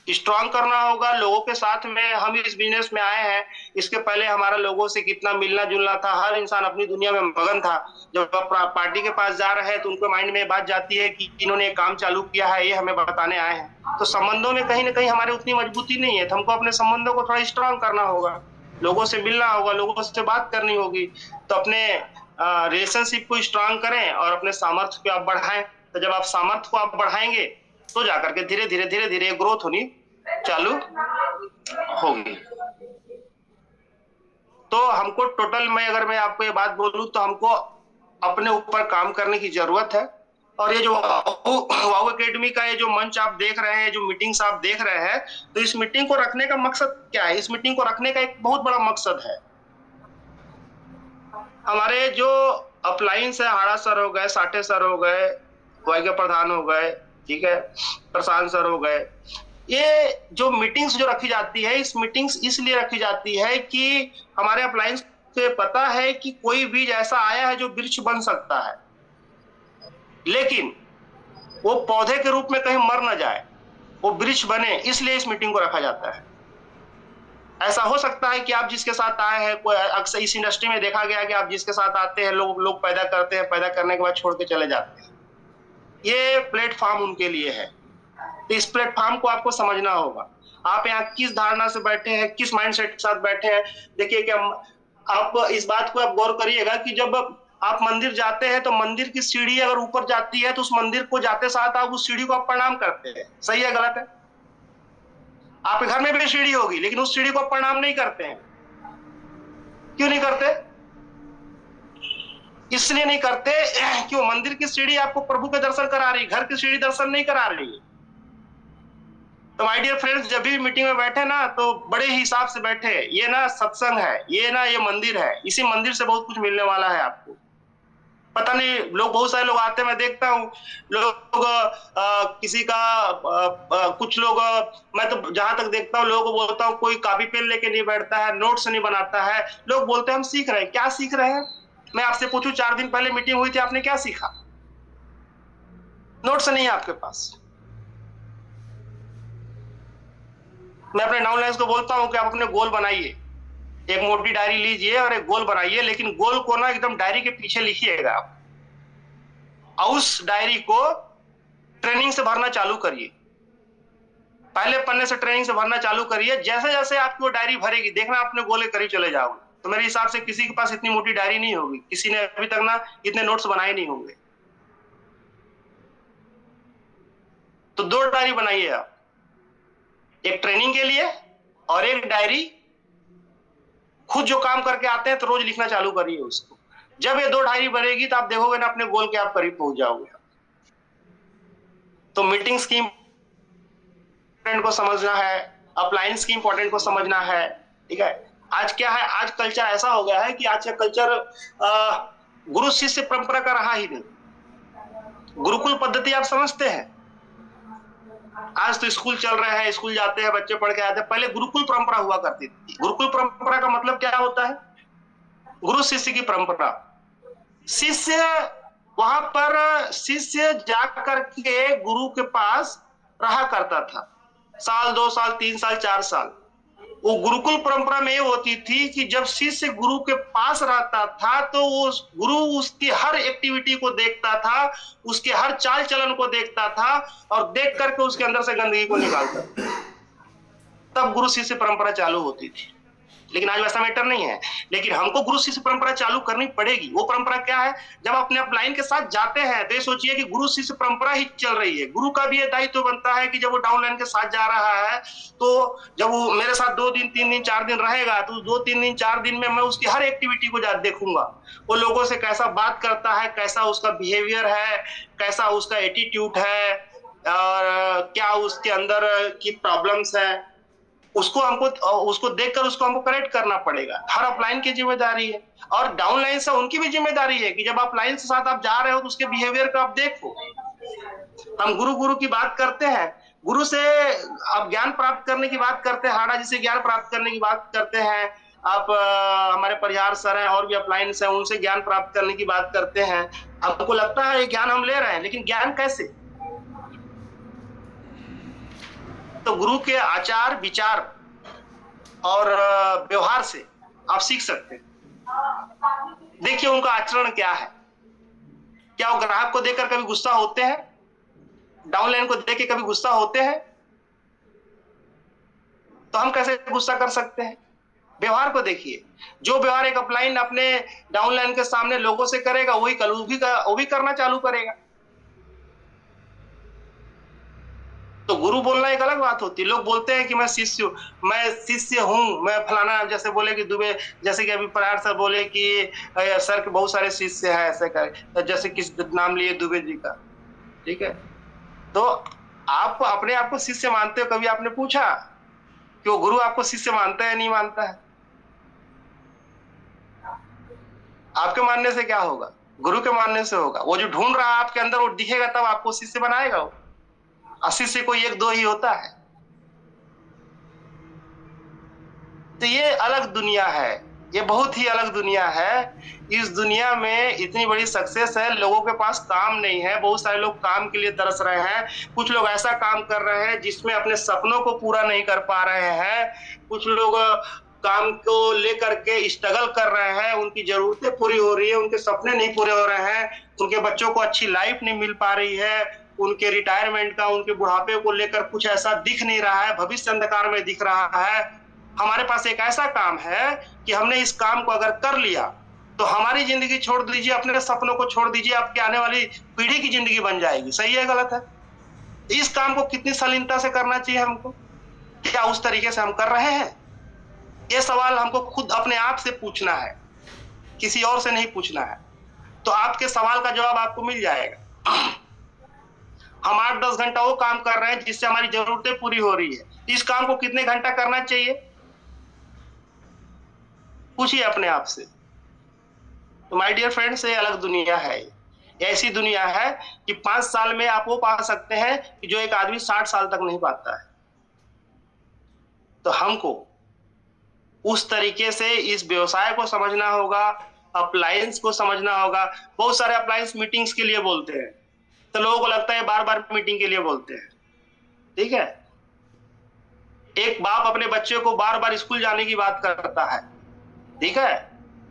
स्ट्रॉन्ग करना होगा लोगों के साथ में। हम इस बिजनेस में आए हैं, इसके पहले हमारा लोगों से कितना मिलना जुलना था, हर इंसान अपनी दुनिया में मगन था। जब आप पार्टी के पास जा रहे हैं तो उनके माइंड में बात जाती है कि इन्होंने काम चालू किया है, ये हमें बताने आए हैं। तो संबंधों में कहीं ना कहीं हमारी उतनी मजबूती नहीं है, तो हमको अपने संबंधों को थोड़ा स्ट्रॉन्ग करना होगा, लोगों से मिलना होगा, लोगों से बात करनी होगी। तो अपने रिलेशनशिप को स्ट्रॉन्ग करें और अपने सामर्थ्य को आप बढ़ाएं। तो जब आप सामर्थ्य को आप बढ़ाएंगे तो जाकर के धीरे धीरे ग्रोथ होनी चालू होगी। तो हमको टोटल अगर मैं आपको ये बात बोलूं तो हमको अपने ऊपर काम करने की जरूरत है। और ये जो वाव एकेडमी का ये जो मंच आप देख रहे हैं, जो मीटिंग्स आप देख रहे हैं, तो इस मीटिंग को रखने का मकसद क्या है? इस मीटिंग को रखने का एक बहुत बड़ा मकसद है, हमारे जो अपलाइंस है, हाड़ा सर हो गए, साठे सर हो गए, वाईके प्रधान हो गए, ठीक है, प्रशांत सर हो गए, ये जो मीटिंग्स जो रखी जाती है, इस मीटिंग्स इसलिए रखी जाती है कि हमारे अपलाइंस को पता है कि कोई बीज ऐसा आया है जो वृक्ष बन सकता है, लेकिन वो पौधे के रूप में कहीं मर ना जाए, वो वृक्ष बने, इसलिए इस मीटिंग को रखा जाता है। ऐसा हो सकता है कि आप जिसके साथ आए हैं, कोई अक्सर इस इंडस्ट्री में देखा गया कि आप जिसके साथ आते हैं, लोग पैदा करते हैं, पैदा करने के बाद छोड़ के चले जाते हैं। ये प्लेटफॉर्म उनके लिए है, तो इस प्लेटफॉर्म को आपको समझना होगा। आप यहाँ किस धारणा से बैठे हैं, किस माइंडसेट के साथ बैठे हैं। देखिए कि आप इस बात को आप गौर करिएगा कि जब आप मंदिर जाते हैं तो मंदिर की सीढ़ी अगर ऊपर जाती है तो उस मंदिर को जाते साथ आप उस सीढ़ी को आप प्रणाम करते हैं। सही है गलत है? आपके घर में भी सीढ़ी होगी, लेकिन उस सीढ़ी को आप प्रणाम नहीं करते हैं। क्यों नहीं करते? इसलिए नहीं करते कि वो मंदिर की सीढ़ी आपको प्रभु के दर्शन करा रही, घर की सीढ़ी दर्शन नहीं करा रही। तो माय डियर फ्रेंड्स, जब भी मीटिंग में बैठे ना तो बड़े हिसाब से बैठे। ये ना सत्संग है, ये मंदिर है, इसी मंदिर से बहुत कुछ मिलने वाला है आपको। पता नहीं, लोग बहुत सारे लोग आते हैं, मैं देखता हूँ लोग किसी का कुछ लोग मैं तो जहां तक देखता हूँ लोगों को बोलता हूँ, कोई कॉपी पेन लेके नहीं बैठता है, नोट्स नहीं बनाता है। लोग बोलते हैं हम सीख रहे हैं। क्या सीख रहे हैं? मैं आपसे पूछूं, 4 दिन पहले मीटिंग हुई थी, आपने क्या सीखा? नोट्स नहीं है आपके पास। मैं अपने डाउनलाइंस को बोलता हूं कि आप अपने गोल बनाइए, एक मोटी डायरी लीजिए और एक गोल बनाइए, लेकिन गोल को ना एकदम डायरी के पीछे लिखिएगा आप, और उस डायरी को ट्रेनिंग से भरना चालू करिए। पहले पन्ने से ट्रेनिंग से भरना चालू करिए। जैसे जैसे आपकी वो डायरी भरेगी, देखना अपने गोल के करीब चले जाओगे। तो मेरे हिसाब से किसी के पास इतनी मोटी डायरी नहीं होगी, किसी ने अभी तक ना इतने नोट्स बनाए नहीं होंगे। तो 2 डायरी बनाइए आप, एक ट्रेनिंग के लिए और एक डायरी खुद जो काम करके आते हैं तो रोज लिखना चालू करिए उसको। जब ये 2 डायरी बनेगी तो आप देखोगे ना अपने गोल के आप करीब पहुंच जाओगे। तो मीटिंग्स की इंपॉर्टेंट को समझना है, अपलायंस की इंपॉर्टेंट को समझना है, ठीक है। आज क्या है, आज कल्चर ऐसा हो गया है कि आज का कल्चर गुरु शिष्य परंपरा का रहा ही नहीं। गुरुकुल पद्धति आप समझते हैं? आज तो स्कूल चल रहे हैं, स्कूल जाते हैं, बच्चे पढ़ के आते हैं। पहले गुरुकुल परंपरा हुआ करती थी। गुरुकुल परंपरा का मतलब क्या होता है? गुरु शिष्य की परंपरा। शिष्य वहां पर शिष्य जाकर के गुरु के पास रहा करता था, साल 2 साल 3 साल 4 साल। वो गुरुकुल परंपरा में ये होती थी कि जब शिष्य गुरु के पास रहता था तो वो गुरु उसकी हर एक्टिविटी को देखता था, उसके हर चाल चलन को देखता था और देख करके उसके अंदर से गंदगी को निकालता था। तब गुरु शिष्य परंपरा चालू होती थी। लेकिन आज वैसा मैटर नहीं है। लेकिन हमको गुरु शिष्य परंपरा चालू करनी पड़ेगी। वो परंपरा क्या है? जब अपने अपलाइन के साथ जाते हैं तो ये सोचिए कि गुरु शिष्य परंपरा ही चल रही है। गुरु का भी ये दायित्व बनता है कि जब वो डाउनलाइन के साथ जा रहा है तो जब वो मेरे साथ 2 दिन 3 दिन 4 दिन रहेगा तो 2 3 दिन 4 दिन में मैं उसकी हर एक्टिविटी को देखूंगा। वो लोगों से कैसा बात करता है, कैसा उसका बिहेवियर है, कैसा उसका एटीट्यूड है और क्या उसके अंदर की प्रॉब्लम्स है, उसको देखकर उसको हमको करेक्ट करना पड़ेगा। हर अपलाइन की जिम्मेदारी है और डाउनलाइन से उनकी भी जिम्मेदारी है कि जब अपलाइन के साथ आप जा रहे हो तो उसके बिहेवियर का आप देखो। हम गुरु की बात करते हैं, गुरु से आप ज्ञान प्राप्त करने की बात करते हैं, हाड़ा जी से ज्ञान प्राप्त करने की बात करते हैं, आप हमारे परिहार सर हैं और भी अपलाइंस हैं, उनसे ज्ञान प्राप्त करने की बात करते हैं। आपको लगता है ये ज्ञान हम ले रहे हैं, लेकिन ज्ञान कैसे? तो गुरु के आचार विचार और व्यवहार से आप सीख सकते हैं। देखिए उनका आचरण क्या है। क्या वो ग्राहक को देखकर कभी गुस्सा होते हैं? डाउनलाइन को देख के कभी गुस्सा होते हैं? तो हम कैसे गुस्सा कर सकते हैं? व्यवहार को देखिए। जो व्यवहार एक अपलाइन अपने डाउनलाइन के सामने लोगों से करेगा वही कल वो भी करना चालू करेगा। तो गुरु बोलना एक अलग बात होती है। लोग बोलते हैं कि मैं शिष्य हूँ, मैं फलाना, जैसे बोले कि दुबे, जैसे कि अभी प्रयार सर बोले कि सर के बहुत सारे शिष्य हैं, ऐसे कर, जैसे किस नाम लिए दुबे जी का, ठीक है। तो आप अपने आप को शिष्य मानते हो? कभी आपने पूछा कि वो गुरु आपको शिष्य मानता है, नहीं मानता है? आपके मानने से क्या होगा? गुरु के मानने से होगा। वो जो ढूंढ रहा है आपके अंदर, वो दिखेगा तब आपको शिष्य बनाएगा वो। शिष्य कोई एक दो ही होता है। तो ये अलग दुनिया है, ये बहुत ही अलग दुनिया है। इस दुनिया में इतनी बड़ी सक्सेस है, लोगों के पास काम नहीं है, बहुत सारे लोग काम के लिए तरस रहे हैं। कुछ लोग ऐसा काम कर रहे हैं जिसमें अपने सपनों को पूरा नहीं कर पा रहे हैं। कुछ लोग काम को लेकर के स्ट्रगल कर रहे हैं, उनकी जरूरतें पूरी हो रही है, उनके सपने नहीं पूरे हो रहे हैं, उनके बच्चों को अच्छी लाइफ नहीं मिल पा रही है, उनके रिटायरमेंट का, उनके बुढ़ापे को लेकर कुछ ऐसा दिख नहीं रहा है, भविष्य अंधकार में दिख रहा है। हमारे पास एक ऐसा काम है कि हमने इस काम को अगर कर लिया तो हमारी जिंदगी छोड़ दीजिए, अपने सपनों को छोड़ दीजिए, आपकी आने वाली पीढ़ी की जिंदगी बन जाएगी। सही है गलत है? इस काम को कितनी शालीनता से करना चाहिए हमको? क्या उस तरीके से हम कर रहे हैं? ये सवाल हमको खुद अपने आप से पूछना है, किसी और से नहीं पूछना है। तो आपके सवाल का जवाब आपको मिल जाएगा। हम 8-10 घंटा वो काम कर रहे हैं जिससे हमारी जरूरतें पूरी हो रही है। इस काम को कितने घंटा करना चाहिए? पूछिए अपने आप से। तो माय डियर फ्रेंड्स, ये अलग दुनिया है। ये ऐसी दुनिया है कि 5 साल में आप वो पा सकते हैं कि जो एक आदमी 60 साल तक नहीं पाता है। तो हमको उस तरीके से इस व्यवसाय को समझना होगा, अप्लायंस को समझना होगा। बहुत सारे अप्लायंस मीटिंग्स के लिए बोलते हैं, तो लोगों को लगता है बार बार मीटिंग के लिए बोलते हैं, ठीक है। एक बाप अपने बच्चे को बार बार स्कूल जाने की बात करता है, ठीक है,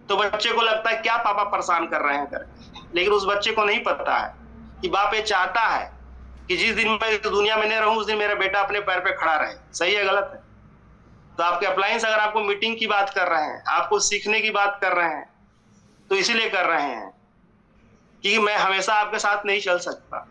तो बच्चे को लगता है क्या पापा परेशान कर रहे हैं करके। लेकिन उस बच्चे को नहीं पता है कि बाप ये चाहता है कि जिस दिन मैं दुनिया में नहीं रहूं उस दिन मेरा बेटा अपने पैर पे खड़ा रहे। सही है गलत है? तो आपके अप्लायंस अगर आपको मीटिंग की बात कर रहे हैं, आपको सीखने की बात कर रहे हैं, तो इसीलिए कर रहे हैं कि मैं हमेशा आपके साथ नहीं चल सकता।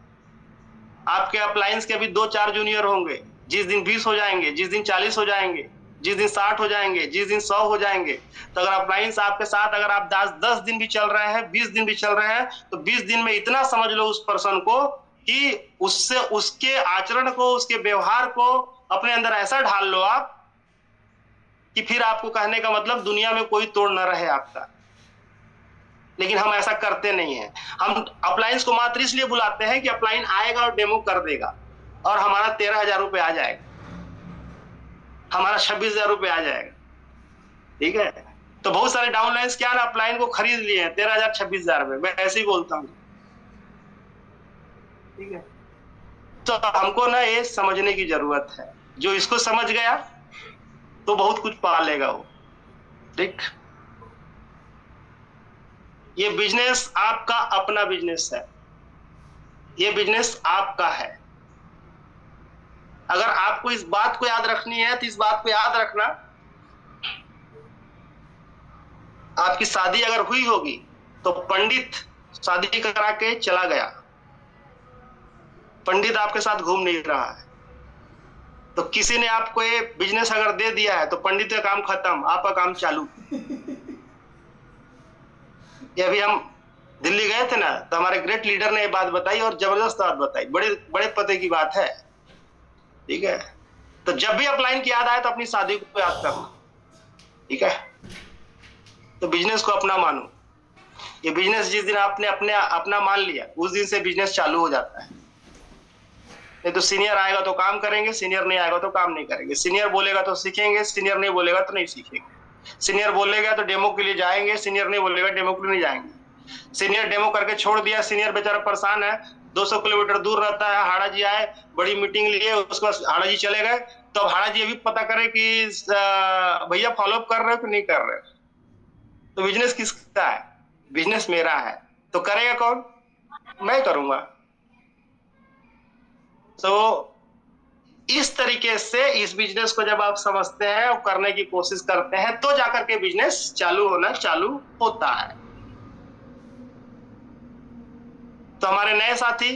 आपके अप्लायंस के अभी 2-4 जूनियर होंगे, जिस दिन 20 हो जाएंगे, जिस दिन 40 हो जाएंगे, जिस दिन 60 हो जाएंगे, जिस दिन 100 हो जाएंगे, तो अगर अप्लायंस आपके साथ अगर आप 10 दिन भी चल रहे हैं, 20 दिन भी चल रहे हैं, तो 20 दिन में इतना समझ लो उस पर्सन को कि उससे, उसके आचरण को, उसके व्यवहार को अपने अंदर ऐसा ढाल लो आप कि फिर आपको कहने का मतलब दुनिया में कोई तोड़ न रहे आपका। लेकिन हम ऐसा करते नहीं है। हम अप्लायंस को मात्र इसलिए बुलाते हैं कि अप्लायंस आएगा और डेमो कर देगा और हमारा 13,000 रुपये आ जाएगा, हमारा 26,000 रुपये आ जाएगा, ठीक है। तो बहुत सारे डाउनलाइंस क्या ना अप्लायंस को खरीद लिए हैं 13,000 26,000 में। मैं ऐसे ही बोलता हूँ, ठीक है। तो हमको ना ये समझने की जरूरत है। जो इसको समझ गया तो बहुत कुछ पा लेगा वो, ठीक। ये बिजनेस आपका अपना बिजनेस है, ये बिजनेस आपका है। अगर आपको इस बात को याद रखनी है तो इस बात को याद रखना, आपकी शादी अगर हुई होगी तो पंडित शादी करा के चला गया, पंडित आपके साथ घूम नहीं रहा है। तो किसी ने आपको ये बिजनेस अगर दे दिया है तो पंडित का काम खत्म, आपका काम चालू। ये अभी हम दिल्ली गए थे ना, तो हमारे ग्रेट लीडर ने ये बात बताई और जबरदस्त बात बताई, बड़े बड़े पते की बात है, ठीक है। तो जब भी अपलाइन की याद आए तो अपनी शादी को याद करना, ठीक है। तो बिजनेस को अपना मानो। ये बिजनेस जिस दिन आपने अपना मान लिया उस दिन से बिजनेस चालू हो जाता है। नहीं तो सीनियर आएगा तो काम करेंगे, सीनियर नहीं आएगा तो काम नहीं करेंगे। सीनियर बोलेगा तो सीखेंगे, सीनियर नहीं बोलेगा तो नहीं सीखेंगे। सीनियर बोलेगा तो डेमो के लिए जाएंगे, सीनियर नहीं बोलेगा डेमो के लिए नहीं जाएंगे। सीनियर डेमो करके छोड़ दिया, सीनियर बेचारा परेशान है, 200 किलोमीटर दूर रहता है, हाड़ा जी आए, बड़ी मीटिंग लिए, उसके बाद हाड़ा जी चले गए, तो अब हाड़ा जी अभी पता करे कि भैया फॉलोअप कर रहे हो कि नहीं कर रहे हो। तो बिजनेस किसका है? बिजनेस मेरा है। तो करेगा कौन? मैं करूंगा। तो इस तरीके से इस बिजनेस को जब आप समझते हैं और करने की कोशिश करते हैं तो जाकर के बिजनेस चालू होना चालू होता है। तो हमारे नए साथी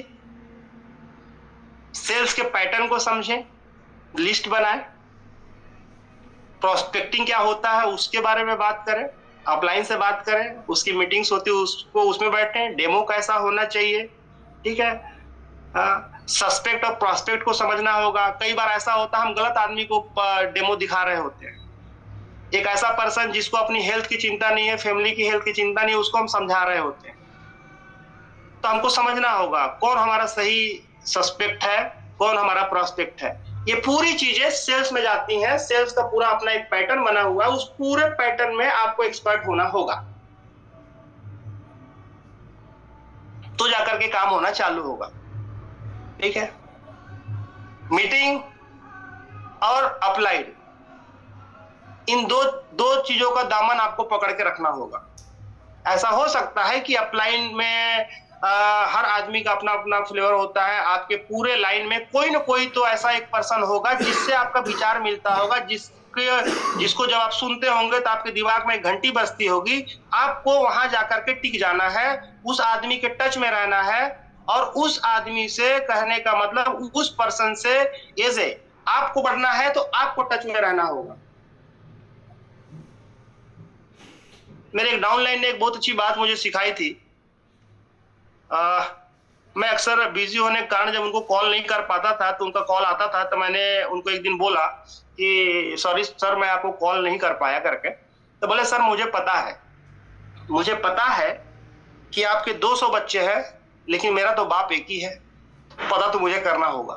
सेल्स के पैटर्न को समझें, लिस्ट बनाएं, प्रोस्पेक्टिंग क्या होता है उसके बारे में बात करें, अपलाइन से बात करें, उसकी मीटिंग्स होती है उसको उसमें बैठें, डेमो कैसा होना चाहिए, ठीक है। सस्पेक्ट और प्रोस्पेक्ट को समझना होगा। कई बार ऐसा होता है हम गलत आदमी को डेमो दिखा रहे होते हैं। एक ऐसा पर्सन जिसको अपनी हेल्थ की चिंता नहीं है, फैमिली की हेल्थ की चिंता नहीं है, उसको हम समझा रहे होते हैं। तो हमको समझना होगा कौन हमारा सही सस्पेक्ट है, कौन हमारा प्रोस्पेक्ट है। ये पूरी चीजें सेल्स में जाती हैं। सेल्स का पूरा अपना एक पैटर्न बना हुआ है, उस पूरे पैटर्न में आपको एक्सपर्ट होना होगा, तो जाकर के काम होना चालू होगा, ठीक है। मीटिंग और अपलाइड, इन दो चीजों का दामन आपको पकड़ के रखना होगा। ऐसा हो सकता है कि अपलाइन में हर आदमी का अपना अपना फ्लेवर होता है। आपके पूरे लाइन में कोई ना कोई तो ऐसा एक पर्सन होगा जिससे आपका विचार मिलता होगा, जिसको जब आप सुनते होंगे तो आपके दिमाग में घंटी बजती होगी। आपको वहां जाकर के टिक जाना है, उस आदमी के टच में रहना है, और उस आदमी से, कहने का मतलब उस पर्सन से एजे आपको बढ़ना है तो आपको टच में रहना होगा। मेरे एक डाउनलाइन ने एक बहुत अच्छी बात मुझे सिखाई थी। मैं अक्सर बिजी होने के कारण जब उनको कॉल नहीं कर पाता था तो उनका कॉल आता था, तो मैंने उनको एक दिन बोला कि सॉरी सर मैं आपको कॉल नहीं कर पाया करके। तो बोले सर मुझे पता है कि आपके 200 बच्चे हैं, लेकिन मेरा तो बाप एक ही है, पता तो मुझे करना होगा।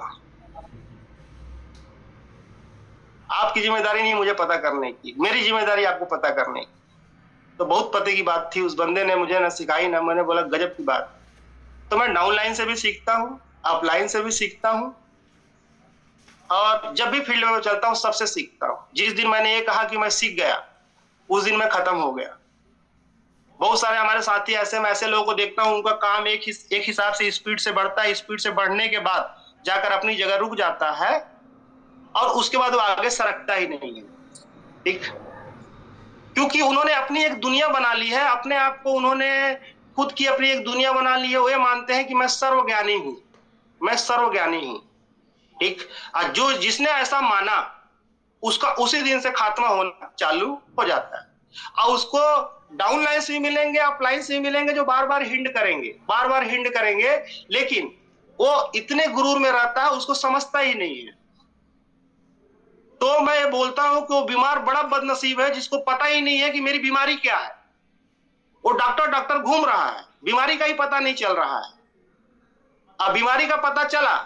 आपकी जिम्मेदारी नहीं मुझे पता करने की, मेरी जिम्मेदारी आपको पता करने की। तो बहुत पते की बात थी, उस बंदे ने मुझे ना सिखाई ना। मैंने बोला गजब की बात। तो मैं डाउनलाइन से भी सीखता हूँ, अपलाइन से भी सीखता हूँ, और जब भी फील्ड में चलता हूँ सबसे सीखता हूँ। जिस दिन मैंने ये कहा कि मैं सीख गया, उस दिन मैं खत्म हो गया। बहुत सारे हमारे साथी ऐसे लोगों को देखता हूँ, उनका काम एक हिसाब से स्पीड से बढ़ता है, स्पीड से बढ़ने के बाद जाकर अपनी जगह रुक जाता है, और उसके बाद वो आगे सरकता ही नहीं है, ठीक। क्योंकि उन्होंने अपनी एक दुनिया बना ली है, अपने आप को उन्होंने खुद की अपनी एक दुनिया बना ली है। वो ये मानते हैं कि मैं सर्वज्ञानी हूं, मैं सर्वज्ञानी हूं, ठीक। और जिसने ऐसा माना, उसका उसी दिन से खात्मा होना चालू हो जाता है। और उसको डाउनलाइन से भी मिलेंगे, अपलाइन से भी मिलेंगे, जो बार बार हिंड करेंगे, लेकिन वो इतने गुरूर में रहता है उसको समझता ही नहीं है। तो मैं ये बोलता हूं कि वो बीमार बड़ा बदनसीब है जिसको पता ही नहीं है कि मेरी बीमारी क्या है। वो डॉक्टर घूम रहा है, बीमारी का ही पता नहीं चल रहा है। अब बीमारी का पता चला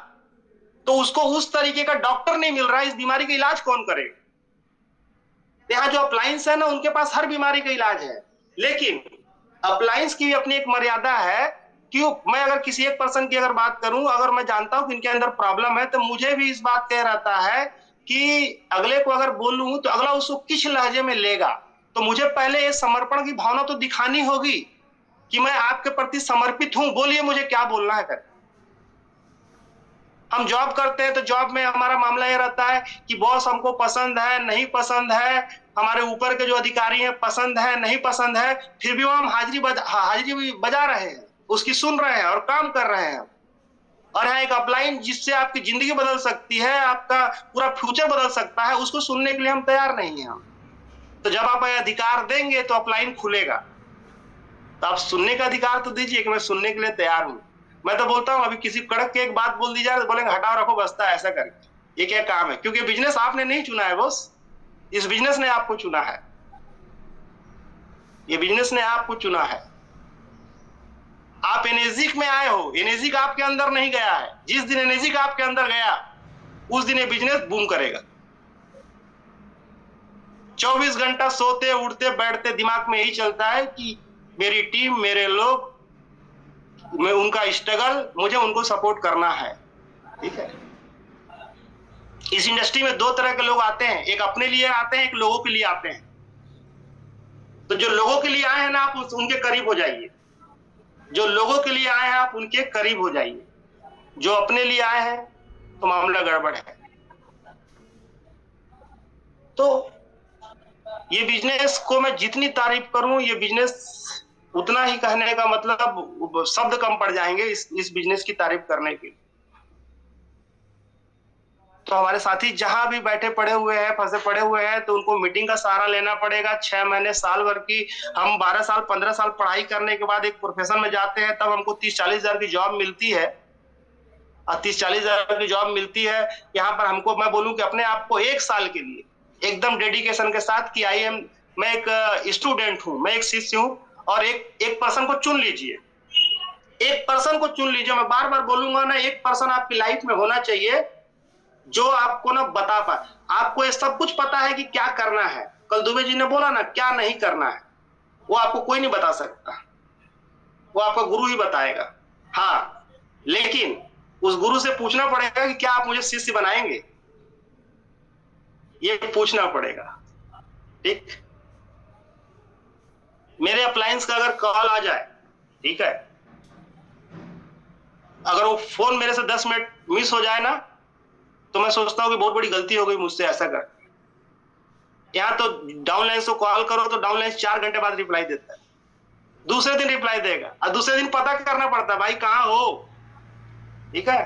तो उसको उस तरीके का डॉक्टर नहीं मिल रहा है, इस बीमारी का इलाज कौन करेगा। यहाँ जो अप्लायंस है ना, उनके पास हर बीमारी का इलाज है, लेकिन अप्लायंस की भी अपनी एक मर्यादा है। क्यों, मैं अगर किसी एक पर्सन की अगर बात करूं, अगर मैं जानता हूं कि इनके अंदर प्रॉब्लम है, तो मुझे भी इस बात कह रहता है कि अगले को अगर बोलूं तो अगला उसको किस लहजे में लेगा। तो मुझे पहले ये समर्पण की भावना तो दिखानी होगी कि मैं आपके प्रति समर्पित हूं, बोलिए मुझे क्या बोलना है कर। हम जॉब करते हैं तो जॉब में हमारा मामला ये रहता है कि बॉस हमको पसंद है नहीं पसंद है, हमारे ऊपर के जो अधिकारी हैं पसंद है नहीं पसंद है, फिर भी हम हाजिरी बजा रहे हैं, उसकी सुन रहे हैं और काम कर रहे हैं। और यहाँ एक अपलाइन जिससे आपकी जिंदगी बदल सकती है, आपका पूरा फ्यूचर बदल सकता है, उसको सुनने के लिए हम तैयार नहीं हैं। तो जब आप अधिकार देंगे तो अपलाइन खुलेगा। तो आप सुनने का अधिकार तो दीजिए कि मैं सुनने के लिए तैयार हूं। मैं तो बोलता हूं अभी किसी कड़क के एक बात बोल दी जाए तो बोलेंगे हटाओ रखो बस्ता है, ऐसा करके। ये क्या काम है? क्योंकि बिजनेस आपने नहीं चुना है बॉस, इस बिजनेस ने आपको चुना है, ये बिजनेस ने आपको चुना है। आप एनर्जी में आए हो, एनर्जी आपके अंदर नहीं गया है। जिस दिन एनर्जी आपके अंदर गया उस दिन ये बिजनेस बूम करेगा। 24 घंटा सोते उठते बैठते दिमाग में यही चलता है कि मेरी टीम, मेरे लोग, मैं उनका स्ट्रगल, मुझे उनको सपोर्ट करना है, ठीक है। इस इंडस्ट्री में दो तरह के लोग आते हैं, एक अपने लिए आते हैं, एक लोगों के लिए आते हैं। तो जो लोगों के लिए आए हैं ना, आप उनके करीब हो जाइए। जो लोगों के लिए आए हैं आप उनके करीब हो जाइए। जो अपने लिए आए हैं तो मामला गड़बड़ है। तो ये बिजनेस को मैं जितनी तारीफ करूं, ये बिजनेस उतना ही, कहने का मतलब शब्द कम पड़ जाएंगे इस बिजनेस की तारीफ करने के। तो हमारे साथी जहां भी बैठे पड़े हुए हैं, फंसे पड़े हुए हैं, तो उनको मीटिंग का सहारा लेना पड़ेगा। 6 महीने साल भर की, हम 12 साल 15 साल पढ़ाई करने के बाद एक प्रोफेशन में जाते हैं, तब हमको 30-40 हजार की जॉब मिलती है। और 30-40 हजार की जॉब मिलती है, यहाँ पर हमको, मैं बोलूं कि अपने आप को 1 साल के लिए एकदम डेडिकेशन के साथ कि मैं एक स्टूडेंट हूं, मैं एक शिष्य हूं, और एक पर्सन को चुन लीजिए, एक पर्सन को चुन लीजिए। मैं बार बार बोलूंगा ना, एक पर्सन आपकी लाइफ में होना चाहिए जो आपको ना बता पाए। आपको ये सब कुछ पता है कि क्या करना है। कल दुबे जी ने बोला ना, क्या नहीं करना है, वो आपको कोई नहीं बता सकता, वो आपका गुरु ही बताएगा। हाँ, लेकिन उस गुरु से पूछना पड़ेगा कि क्या आप मुझे शिष्य बनाएंगे, ये पूछना पड़ेगा। ठीक, मेरे अप्लायंस का अगर कॉल आ जाए, ठीक है, अगर वो फोन मेरे से 10 मिनट मिस हो जाए ना, तो मैं सोचता हूँ कि बहुत बड़ी गलती हो गई मुझसे ऐसा कर। यहाँ तो डाउनलाइन से कॉल करो तो डाउनलाइन 4 घंटे बाद रिप्लाई देता है, दूसरे दिन रिप्लाई देगा, और दूसरे दिन पता करना पड़ता है भाई कहाँ हो। ठीक है,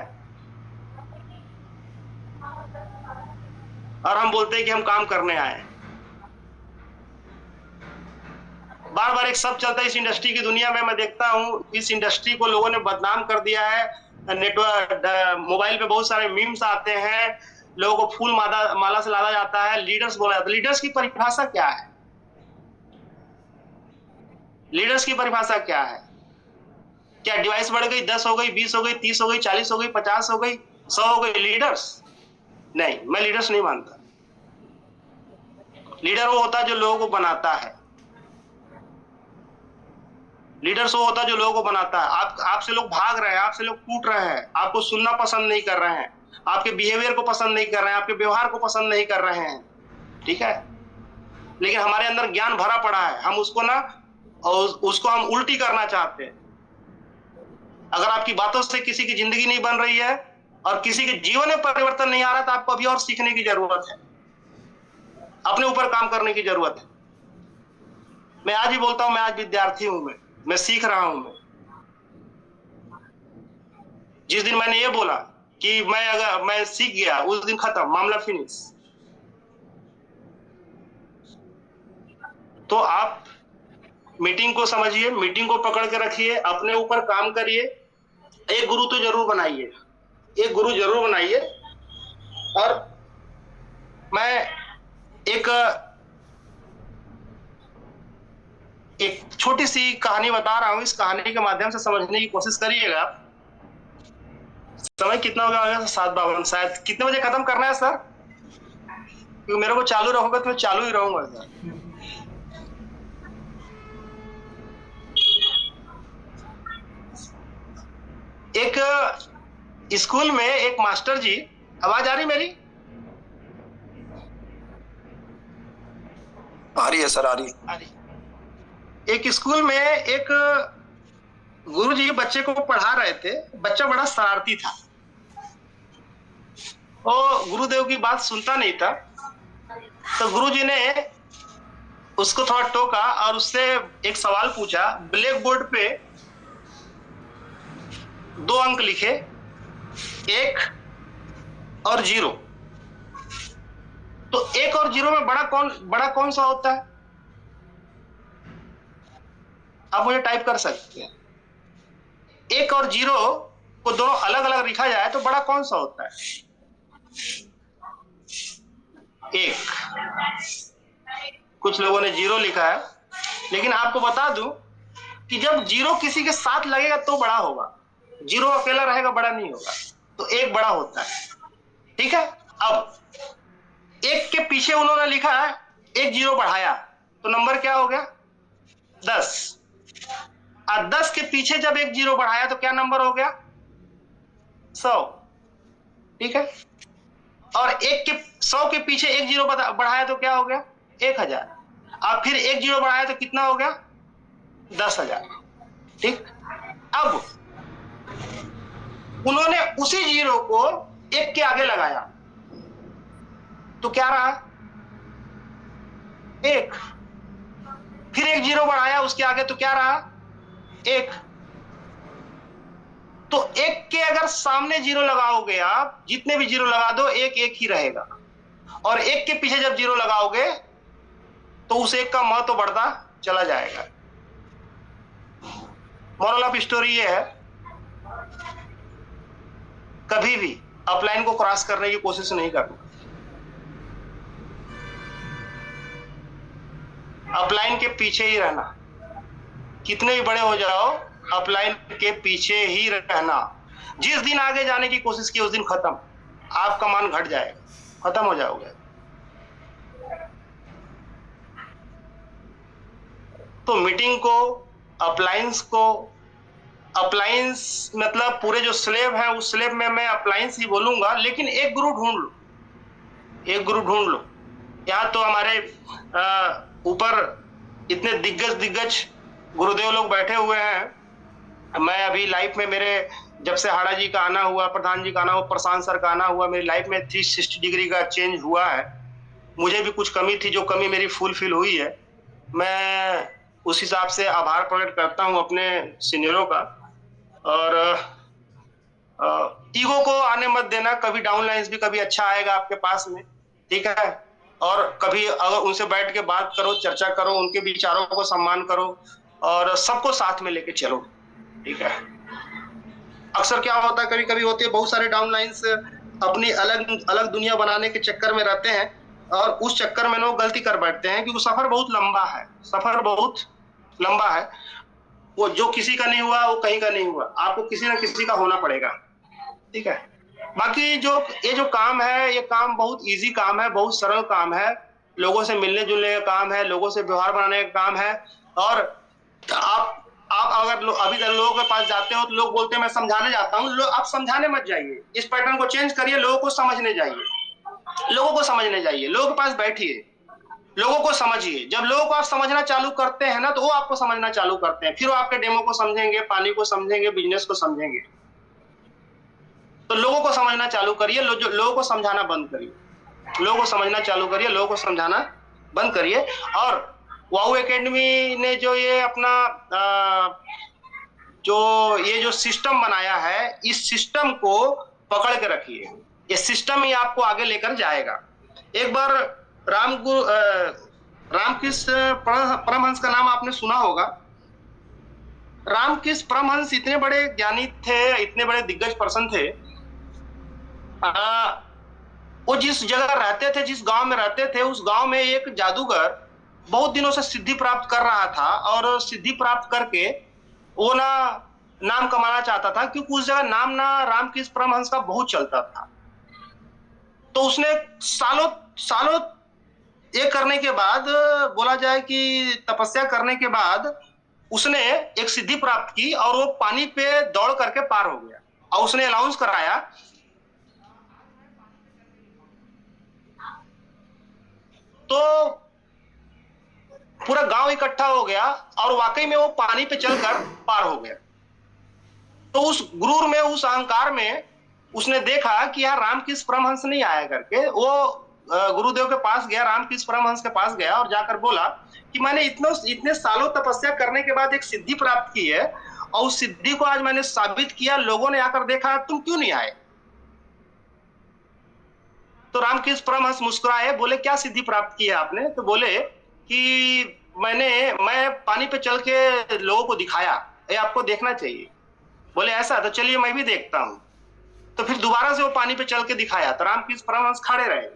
और हम बोलते हैं कि हम काम करने आए। बार बार एक सब चलता है इस इंडस्ट्री की दुनिया में। मैं देखता हूं इस इंडस्ट्री को लोगों ने बदनाम कर दिया है। नेटवर्क, मोबाइल पे बहुत सारे मीम्स आते हैं, लोगों को फूल माला से लादा जाता है, लीडर्स बोला जाता है। लीडर्स की परिभाषा क्या है? लीडर्स की परिभाषा क्या है? क्या डिवाइस बढ़ गई, 10 हो गई, 20 हो गई, 30 हो गई, 40 हो गई, 50 हो गई, 100 हो गई, लीडर्स? नहीं, मैं लीडर्स नहीं मानता। लीडर वो होता है जो लोगों को बनाता है। लीडर्स वो होता है जो लोगों को बनाता है। आपसे लोग भाग रहे हैं, आपसे लोग टूट रहे हैं, आपको सुनना पसंद नहीं कर रहे हैं, आपके बिहेवियर को पसंद नहीं कर रहे हैं, आपके व्यवहार को पसंद नहीं कर रहे हैं। ठीक है, लेकिन हमारे अंदर ज्ञान भरा पड़ा है, हम उसको ना, उसको हम उल्टी करना चाहते हैं। अगर आपकी बातों से किसी की जिंदगी नहीं बन रही है और किसी के जीवन में परिवर्तन नहीं आ रहा, तो आपको अभी और सीखने की जरूरत है, अपने ऊपर काम करने की जरूरत है। मैं आज ही बोलता हूं, मैं आज विद्यार्थी हूं, मैं सीख रहा हूं। जिस दिन मैंने ये बोला कि अगर मैं सीख गया, उस दिन खत्म, मामला फिनिश। तो आप मीटिंग को समझिए, मीटिंग को पकड़ के रखिए, अपने ऊपर काम करिए, एक गुरु तो जरूर बनाइए, एक गुरु जरूर बनाइए। और मैं एक छोटी सी कहानी बता रहा हूं, इस कहानी के माध्यम से समझने की कोशिश करिएगा। समय कितना हो गया? 7:52 शायद। कितने बजे खत्म करना है सर? क्योंकि मेरे को चालू रहोगे तो मैं चालू ही रहूंगा सर। एक स्कूल में एक मास्टर जी, आवाज आ रही मेरी? आ रही है सर, आ रही है। एक स्कूल में एक गुरुजी बच्चे को पढ़ा रहे थे। बच्चा बड़ा शरारती था, वो गुरुदेव की बात सुनता नहीं था। तो गुरुजी ने उसको थोड़ा टोका और उससे एक सवाल पूछा। ब्लैक बोर्ड पे 2 अंक लिखे, 1 और 0। तो 1 और 0 में बड़ा कौन सा होता है? आप मुझे टाइप कर सकते हैं। 1 और 0 को दोनों अलग अलग लिखा जाए तो बड़ा कौन सा होता है? 1। कुछ लोगों ने 0 लिखा है, लेकिन आपको बता दूं कि जब 0 किसी के साथ लगेगा तो बड़ा होगा, 0 अकेला रहेगा बड़ा नहीं होगा। तो 1 बड़ा होता है। ठीक है, अब 1 के पीछे उन्होंने लिखा है 1 0 बढ़ाया, तो नंबर क्या हो गया? 10। और 10 के पीछे जब 1 0 बढ़ाया तो क्या नंबर हो गया? 100। ठीक है, और 100 के पीछे 1 0 बढ़ाया तो क्या हो गया? 1000। अब फिर 1 0 बढ़ाया तो कितना हो गया? 10,000। ठीक, अब उन्होंने उसी 0 को 1 के आगे लगाया तो क्या रहा? 1। फिर 1 0 बढ़ाया उसके आगे तो क्या रहा? 1। तो एक के अगर सामने जीरो लगाओगे, आप जितने भी जीरो लगा दो, एक एक ही रहेगा, और एक के पीछे जब जीरो लगाओगे तो उस एक का महत्व बढ़ता चला जाएगा। मोरल ऑफ स्टोरी ये है, कभी भी अपलाइन को क्रॉस करने की कोशिश नहीं करना। अपलाइन के पीछे ही रहना, कितने भी बड़े हो जाओ, अपलाइन के पीछे ही रहना। जिस दिन आगे जाने की कोशिश की उस दिन खत्म, आपका मान घट जाएगा, खत्म हो जाओगे। तो मीटिंग को, अप्लायंस मतलब पूरे जो स्लेब है उस स्लेब में मैं अप्लायंस ही बोलूंगा, लेकिन एक गुरु ढूंढ लो, एक गुरु ढूंढ लो। यहाँ तो हमारे ऊपर इतने दिग्गज गुरुदेव लोग बैठे हुए हैं। मैं अभी लाइफ में मेरे जब से हाड़ा जी का आना हुआ, प्रधान जी का आना हुआ, प्रशांत सर का आना हुआ, मेरी लाइफ में 360 डिग्री का चेंज हुआ है। मुझे भी कुछ कमी थी, जो कमी मेरी फुलफिल हुई है। मैं उस हिसाब से आभार प्रकट करता हूँ अपने सीनियरों का। और ईगो को आने मत देना, कभी डाउन लाइन्स भी कभी अच्छा आएगा आपके पास में, ठीक है। और कभी अगर उनसे बैठ के बात करो, चर्चा करो, उनके विचारों को सम्मान करो और सबको साथ में लेके चलो, ठीक है। अक्सर क्या होता है, कभी कभी होते हैं बहुत सारे डाउन लाइन्स अपनी अलग अलग दुनिया बनाने के चक्कर में रहते हैं, और उस चक्कर में लोग गलती कर बैठते हैं, क्योंकि सफर बहुत लंबा है, सफर बहुत लंबा है। वो जो किसी का नहीं हुआ वो कहीं का नहीं हुआ, आपको किसी ना किसी का होना पड़ेगा, ठीक है। बाकी जो ये जो काम है, ये काम बहुत इजी काम है, बहुत सरल काम है, लोगों से मिलने जुलने का काम है, लोगों से व्यवहार बनाने का काम है। और आप अगर अभी तक लोगों के पास जाते हो तो लोग बोलते हैं मैं समझाने जाता हूँ, आप समझाने मत जाइए, इस पैटर्न को चेंज करिए, लोगों को समझने जाइए, लोगों को समझने जाइए, लोगों के पास बैठिए, लोगों को समझिए। जब लोगों को आप समझना चालू करते हैं ना, तो वो आपको समझना चालू करते हैं, फिर वो आपके डेमो को समझेंगे, पानी को समझेंगे, बिजनेस को समझेंगे। तो लोगों को समझना चालू करिए, लोगों को समझाना बंद करिए, लोगों को समझना चालू करिए, लोगों को समझाना बंद करिए। और वाउ एकेडमी ने जो ये अपना जो सिस्टम बनाया है, इस सिस्टम को पकड़ के रखिए, ये सिस्टम ही आपको आगे लेकर जाएगा। एक बार रामकृष्ण परमहंस का नाम आपने सुना होगा। रामकृष्ण परमहंस इतने बड़े ज्ञानी थे, इतने बड़े दिग्गज पर्सन थे। वो जिस जगह रहते थे, जिस गांव में रहते थे, उस गांव में एक जादूगर बहुत दिनों से सिद्धि प्राप्त कर रहा था, और सिद्धि प्राप्त करके वो ना नाम कमाना चाहता था, क्योंकि उस जगह नाम ना रामकृष्ण परमहंस का बहुत चलता था। तो उसने सालों सालों ये करने के बाद, बोला जाए कि तपस्या करने के बाद, उसने एक सिद्धि प्राप्त की, और वो पानी पे दौड़ करके पार हो गया। और उसने अनाउंस कराया, तो पूरा गांव इकट्ठा हो गया, और वाकई में वो पानी पे चलकर पार हो गया। तो उस गुरूर में, उस अहंकार में उसने देखा कि यार रामकृष्ण परमहंस नहीं आया करके, वो गुरुदेव के पास गया, रामकृष्ण परमहंस के पास गया, और जाकर बोला कि मैंने इतने सालों तपस्या करने के बाद एक सिद्धि प्राप्त की है, और उस सिद्धि को आज मैंने साबित किया, लोगों ने आकर देखा, तुम क्यों नहीं आए? तो रामकृष्ण परमहंस मुस्कुराए, बोले क्या सिद्धि प्राप्त की है आपने? तो बोले कि मैं पानी पे चल के लोगों को दिखाया, ये आपको देखना चाहिए। बोले ऐसा? तो चलिए मैं भी देखता हूं। तो फिर दोबारा से वो पानी पे चल के दिखाया, तो रामकृष्ण परमहंस खड़े रहे,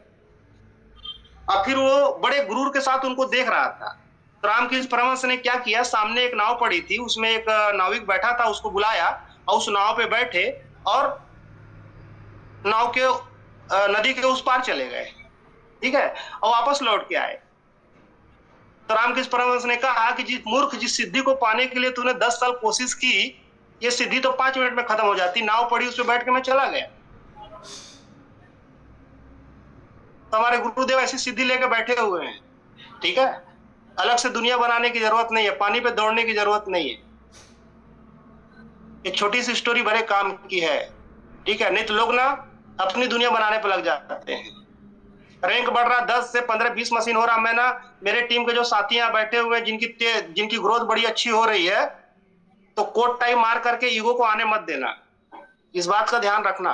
और फिर वो बड़े गुरूर के साथ उनको देख रहा था। तो रामकृष्ण परमहंस ने क्या किया, सामने एक नाव पड़ी थी, उसमें एक नाविक बैठा था, उसको बुलाया, और उस नाव पे बैठे, और नाव के नदी के उस पार चले गए, ठीक है, और वापस लौट के आए। तो रामकृष्ण परमहंस ने कहा कि जिस सिद्धि को पाने के लिए तूने 10 साल कोशिश की, ये सिद्धि तो 5 मिनट में खत्म हो जाती, नाव पड़ी, उस पर बैठ के मैं चला गया। तो हमारे गुरुदेव ऐसी सिद्धि लेकर बैठे हुए हैं, ठीक है। अलग से दुनिया बनाने की जरूरत नहीं है, पानी पे दौड़ने की जरूरत नहीं है। एक छोटी सी स्टोरी बड़े काम की है, ठीक है। नहीं तो लोग ना अपनी दुनिया बनाने पर लग जाते हैं। रैंक बढ़ रहा, 10 से 15 20 मशीन हो रहा। मैं ना, मेरे टीम के जो साथी यहाँ बैठे हुए हैं, जिनकी ग्रोथ बड़ी अच्छी हो रही है, तो कोट टाई मार करके ईगो को आने मत देना, इस बात का ध्यान रखना,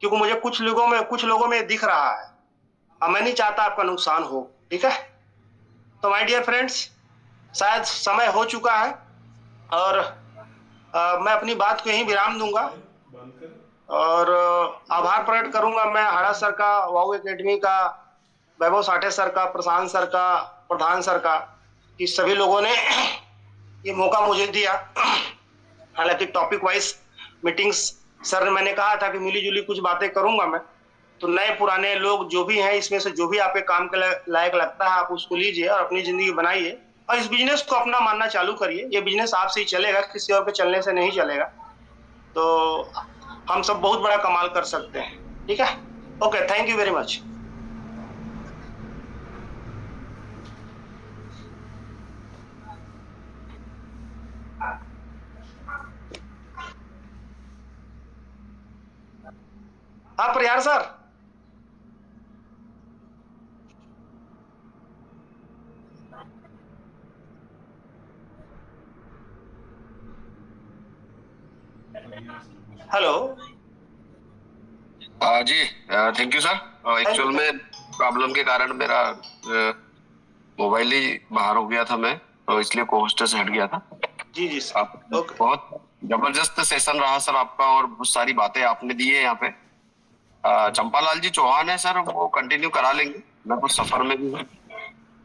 क्योंकि मुझे कुछ लोगों में दिख रहा है और मैं नहीं चाहता आपका नुकसान हो। ठीक है, तो माय डियर फ्रेंड्स, शायद समय हो चुका है और मैं अपनी बात को यहीं विराम दूंगा और आभार प्रकट करूंगा मैं हाड़ा सर का, वाऊ एकेडमी का, वैभव साठे सर का, प्रशांत सर का, प्रधान सर का, कि सभी लोगों ने ये मौका मुझे दिया। हालांकि टॉपिक वाइज मीटिंग्स सर ने, मैंने कहा था कि मिली जुली कुछ बातें करूंगा मैं, तो नए पुराने लोग जो भी हैं इसमें से जो भी आपके काम के लायक लगता है आप उसको लीजिए और अपनी जिंदगी बनाइए और इस बिजनेस को अपना मानना चालू करिए। ये बिजनेस आपसे ही चलेगा, किसी और के चलने से नहीं चलेगा। तो हम सब बहुत बड़ा कमाल कर सकते हैं। ठीक है, okay, thank you very much. हाँ प्रयार सर। हेलो जी, थैंक यू सर। एक्चुअल में प्रॉब्लम के कारण मेरा मोबाइल ही बाहर हो गया था, मैं तो इसलिए कोहोस्ट से हट गया था। जी जी सर, ओके। बहुत जबरदस्त सेशन रहा सर आपका और बहुत सारी बातें आपने दी है यहाँ पे। चंपालाल जी चौहान है सर, वो कंटिन्यू करा लेंगे, मैं कुछ सफर में भी हूँ।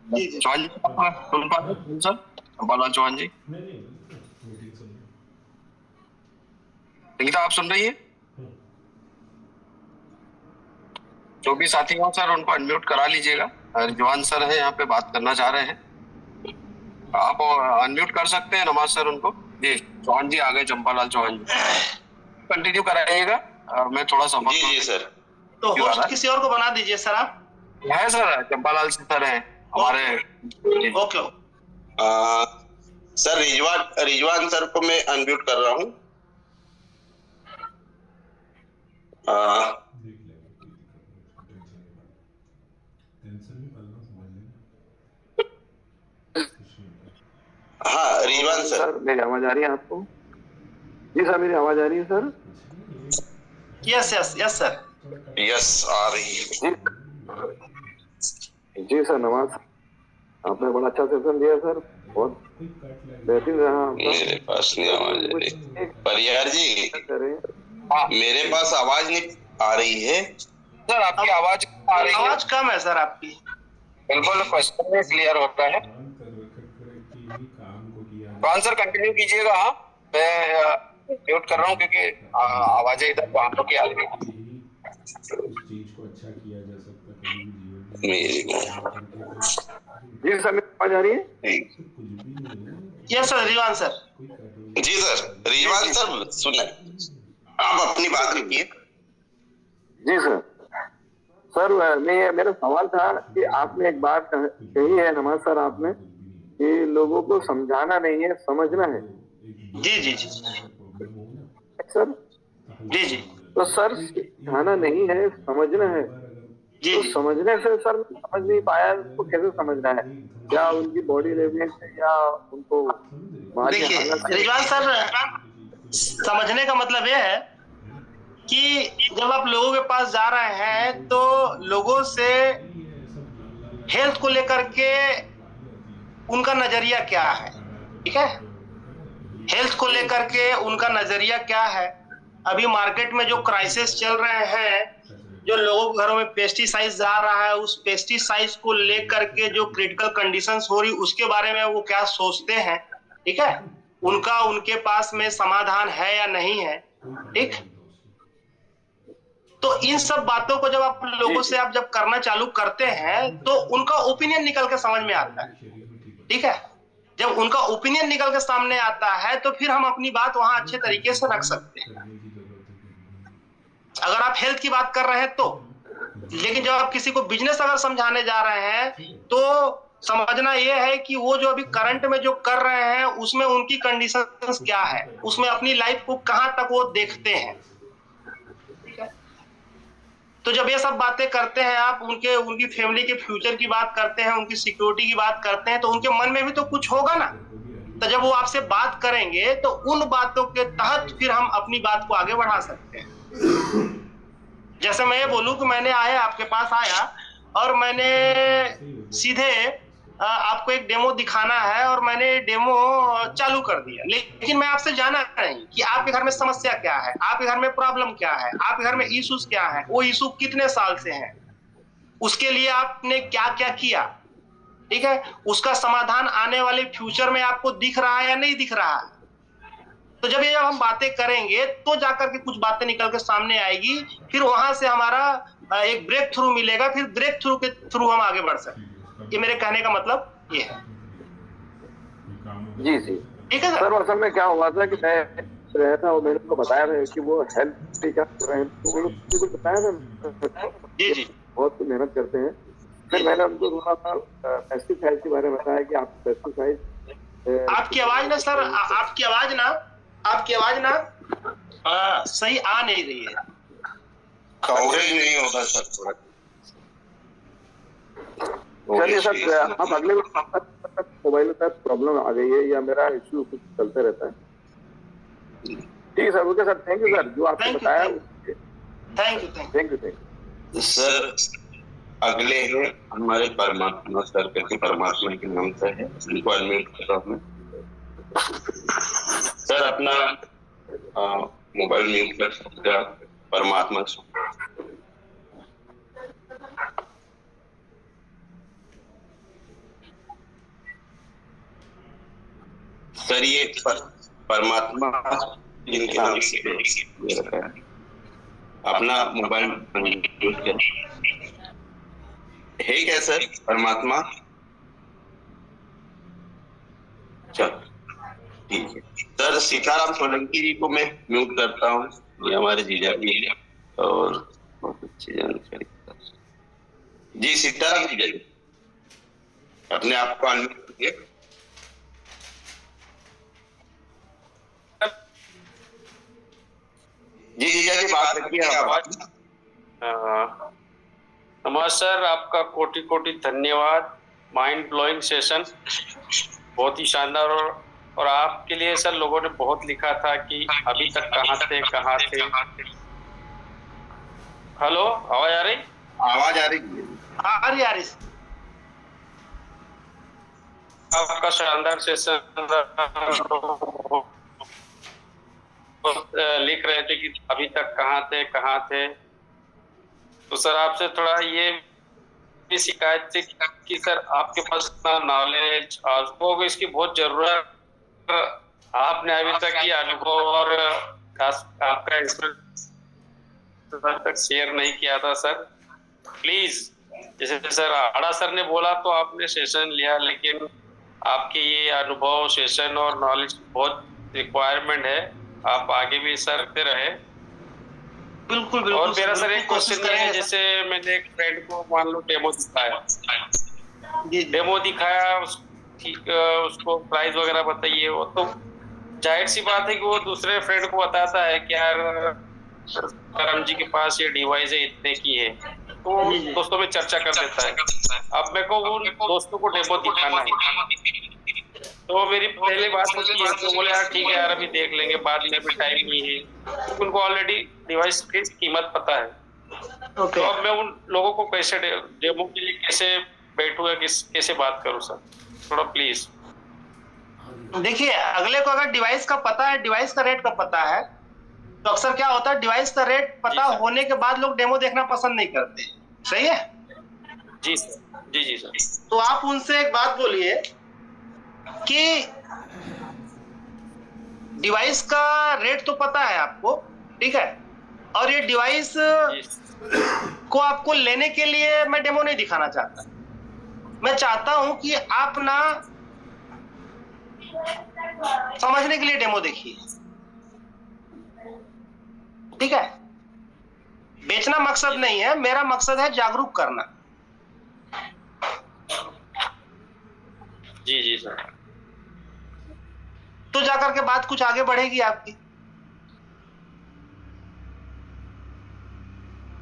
जी जी चौहान जी सुन पा रहे हैं सर? चंपालाल चौहान जी, संगीता आप सुन रही है? जो भी साथी हो सर उनको अनम्यूट करा लीजिएगा। रिजवान सर है यहाँ पे, बात करना चाह रहे हैं, आप अनम्यूट कर सकते हैं। नमाज सर उनको। जी चौहान जी आ गए, चंपालाल चौहान जी कंटिन्यू कराइएगा। मैं थोड़ा सा जी जी सर। तो होस्ट किसी और को बना दीजिए सर। आप है सर, चंपालाल सर है हमारे। ओके सर रिजवान सर को मैं अनम्यूट कर रहा हूँ। हाँ रिजवान सर, मेरी आवाज आ रही है आपको? जी सर, मेरी आवाज आ रही है sir? Yes yes yes sir, yes आ रही है। जी सर, नमाज, आपने बड़ा अच्छा सेशन दिया सर, बहुत बेहतरीन रहा। मेरे पास नहीं आवाज आ रही। परियार जी, मेरे पास आवाज नहीं आ रही है सर। आपकी आवाज आ रही है? आवाज कम है सर आपकी। बिल्कुल क्वेश्चन में क्लियर होता है। कौन सर कंटिन्यू कीजिएगा। हाँ मैं म्यूट कर रहा हूँ क्योंकि आवाजें इधर तो आप लोग की आ रही है। मेरी जी सर, मेरी आवाज आ रही है? Yes sir, Rizwan sir. जी सर, रिजवान सर सुने, आप अपनी बात रखिए। जी सर। सर मेरा सवाल था कि आपने एक बात कही है नमाज सर, आपने कि लोगों को समझाना नहीं है, समझना है। जी जी जी सर। जी जी तो सर समझाना नहीं है, समझना है। जी तो जी समझने से सर समझ नहीं पाया, उसको कैसे समझना है? क्या उनकी बॉडी लैंग्वेज से या उनको बाहर की देखिए हालत से? रिजवान सर, समझने का मतलब यह है कि जब आप लोगों के पास जा रहे हैं तो लोगों से हेल्थ को लेकर के उनका नजरिया क्या है। ठीक है, हेल्थ को लेकर के उनका नजरिया क्या है। अभी मार्केट में जो क्राइसिस चल रहे हैं, जो लोगों के घरों में पेस्टिसाइड्स जा रहा है, उस पेस्टिसाइड्स को लेकर के जो क्रिटिकल कंडीशंस हो रही, उसके बारे में वो क्या सोचते हैं। ठीक है, उनका उनके पास में समाधान है या नहीं है। ठीक, तो इन सब बातों को जब आप लोगों से आप जब करना चालू करते हैं तो उनका ओपिनियन निकल के समझ में आता है। ठीक है, जब उनका ओपिनियन निकल के सामने आता है तो फिर हम अपनी बात वहां अच्छे तरीके से रख सकते हैं, अगर आप हेल्थ की बात कर रहे हैं तो। लेकिन जब आप किसी को बिजनेस अगर समझाने जा रहे हैं तो समझना यह है कि वो जो अभी करंट में जो कर रहे हैं उसमें उनकी कंडीशंस क्या है, उसमें अपनी लाइफ को कहां तक वो देखते हैं। ठीक है, तो जब ये सब बातें करते हैं आप, उनकी फैमिली के फ्यूचर की बात करते हैं, उनकी सिक्योरिटी की बात करते हैं, तो उनके मन में भी तो कुछ होगा ना। तो जब वो आपसे बात करेंगे तो उन बातों के तहत फिर हम अपनी बात को आगे बढ़ा सकते हैं। जैसे मैं ये बोलूं कि मैंने आया, आपके पास आया और मैंने सीधे आपको एक डेमो दिखाना है और मैंने डेमो चालू कर दिया, लेकिन मैं आपसे जाना नहीं कि आपके घर में समस्या क्या है, आपके घर में प्रॉब्लम क्या है, आपके घर में इश्यूज क्या है, वो इशू कितने साल से हैं, उसके लिए आपने क्या क्या किया, ठीक है, उसका समाधान आने वाले फ्यूचर में आपको दिख रहा है या नहीं दिख रहा है। तो जब हम बातें करेंगे तो जाकर के कुछ बातें निकल के सामने आएगी, फिर वहां से हमारा एक ब्रेक थ्रू मिलेगा, फिर ब्रेक थ्रू के थ्रू हम आगे बढ़ सकते हैं। ये मेरे कहने का मतलब ये है। जी जी, ठीक है सर। असल में क्या हुआ था कि मैं रहा था और मैंने उनको बताया था कि वो हेल्थ पे क्या कर रहे हैं, तो उनको बताया था जी जी, बहुत मेहनत करते हैं। फिर मैंने उनको थोड़ा सा पेस्टिसाइड के बारे में बताया कि आप पेस्टिसाइड। आपकी आवाज ना सर, आपकी आवाज ना सही आ नहीं रही है, कवरेज नहीं होगा सर थोड़ा। चलिए सर, आप अगले मोबाइल में प्रॉब्लम आ गई है या मेरा इश्यू कुछ चलते रहता है। ठीक है sir, okay sir, thank you sir, जो आपने बताया। Thank you sir. अगले हैं हमारे परमात्मा सर करके, परमात्मा के नाम से है, उनको अनम्यूट कर रहा हूं सर। अपना मोबाइल म्यूट कर सकते हैं आप, परमात्मा से। सर ये परमात्मा जिनके नाम से अपना मोबाइल म्यूट कर है क्या सर? परमात्मा चल ठीक है सर। सीताराम सोलंकी जी को मैं म्यूट करता हूँ, ये हमारे जीजा जी हैं और बहुत अच्छी जानकारी। जी सीताराम जीजा जी, अपने आप को अनम्यूट करिए। जी जीजा जी, बात रखिए आवाज। नमस्कार सर, आपका कोटि कोटि धन्यवाद। माइंड ब्लोइंग सेशन, बहुत ही शानदार। और आपके लिए सर लोगों ने बहुत लिखा था कि अभी तक कहाँ थे। हेलो, आवाज आ रही? आवाज आ रही? आ रही। आपका शानदार सेशन लिख रहे थे कि अभी तक कहाँ थे। तो सर आपसे थोड़ा ये भी शिकायत थी कि सर आपके पास इतना नॉलेज, आपको इसकी बहुत जरूरत, आपने अभी तक ये अनुभव और आपका इसमें तक शेयर नहीं किया था सर। प्लीज, जैसे सर आड़ा सर ने बोला तो आपने सेशन लिया, लेकिन आपके ये अनुभव, सेशन और नॉलेज बहुत रिक्वायरमेंट है, आप आगे भी सर करते रहे। बिल्कुल। और मेरा सर एक क्वेश्चन ये है, जैसे मैंने एक फ्रेंड को मान लो डेमो दिखाया, उसको प्राइस वगैरह बताइए, वो तो जाहिर सी बात है कि वो दूसरे फ्रेंड को बताता है कि यार करम जी के पास ये डिवाइस है, इतने की है, तो दोस्तों में चर्चा कर देता है। अब मेरे को उन दोस्तों को डेमो दिखाना है, तो मेरी पहली बात होती है तो बोले यार ठीक है यार, अभी देख लेंगे, बाद में भी टाइम नहीं है, तो उनको ऑलरेडी डिवाइस की कीमत पता है। तो अब मैं उन लोगों को कैसे डेमो के लिए कैसे बैठूंगा, कैसे बात करूं सर, थोड़ा प्लीज। देखिए, अगले को अगर डिवाइस का पता है, डिवाइस का रेट का पता है, तो अक्सर क्या होता है, डिवाइस का रेट पता होने के बाद लोग डेमो देखना पसंद नहीं करते। सही है? जी सर, जी सर। तो आप उनसे एक बात बोलिए कि डिवाइस का रेट तो पता है आपको, ठीक है, और ये डिवाइस को आपको लेने के लिए मैं डेमो नहीं दिखाना चाहता। मैं चाहता हूं कि आप ना समझने के लिए डेमो देखिए, ठीक है। बेचना मकसद नहीं है, मेरा मकसद है जागरूक करना। जी सर। तो जाकर के बात कुछ आगे बढ़ेगी आपकी।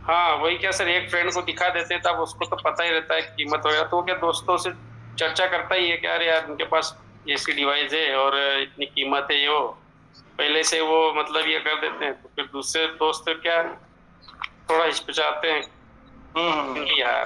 हाँ वही, क्या सर, एक फ्रेंड को दिखा देते तब उसको तो पता ही रहता है कीमत वगैरह, तो क्या दोस्तों से चर्चा करता ही है कि यार उनके पास ऐसी डिवाइस है और इतनी कीमत है, ये पहले से वो मतलब ये कर देते हैं, तो फिर दूसरे दोस्त क्या थोड़ा हिचकिचाते हैं कि यार।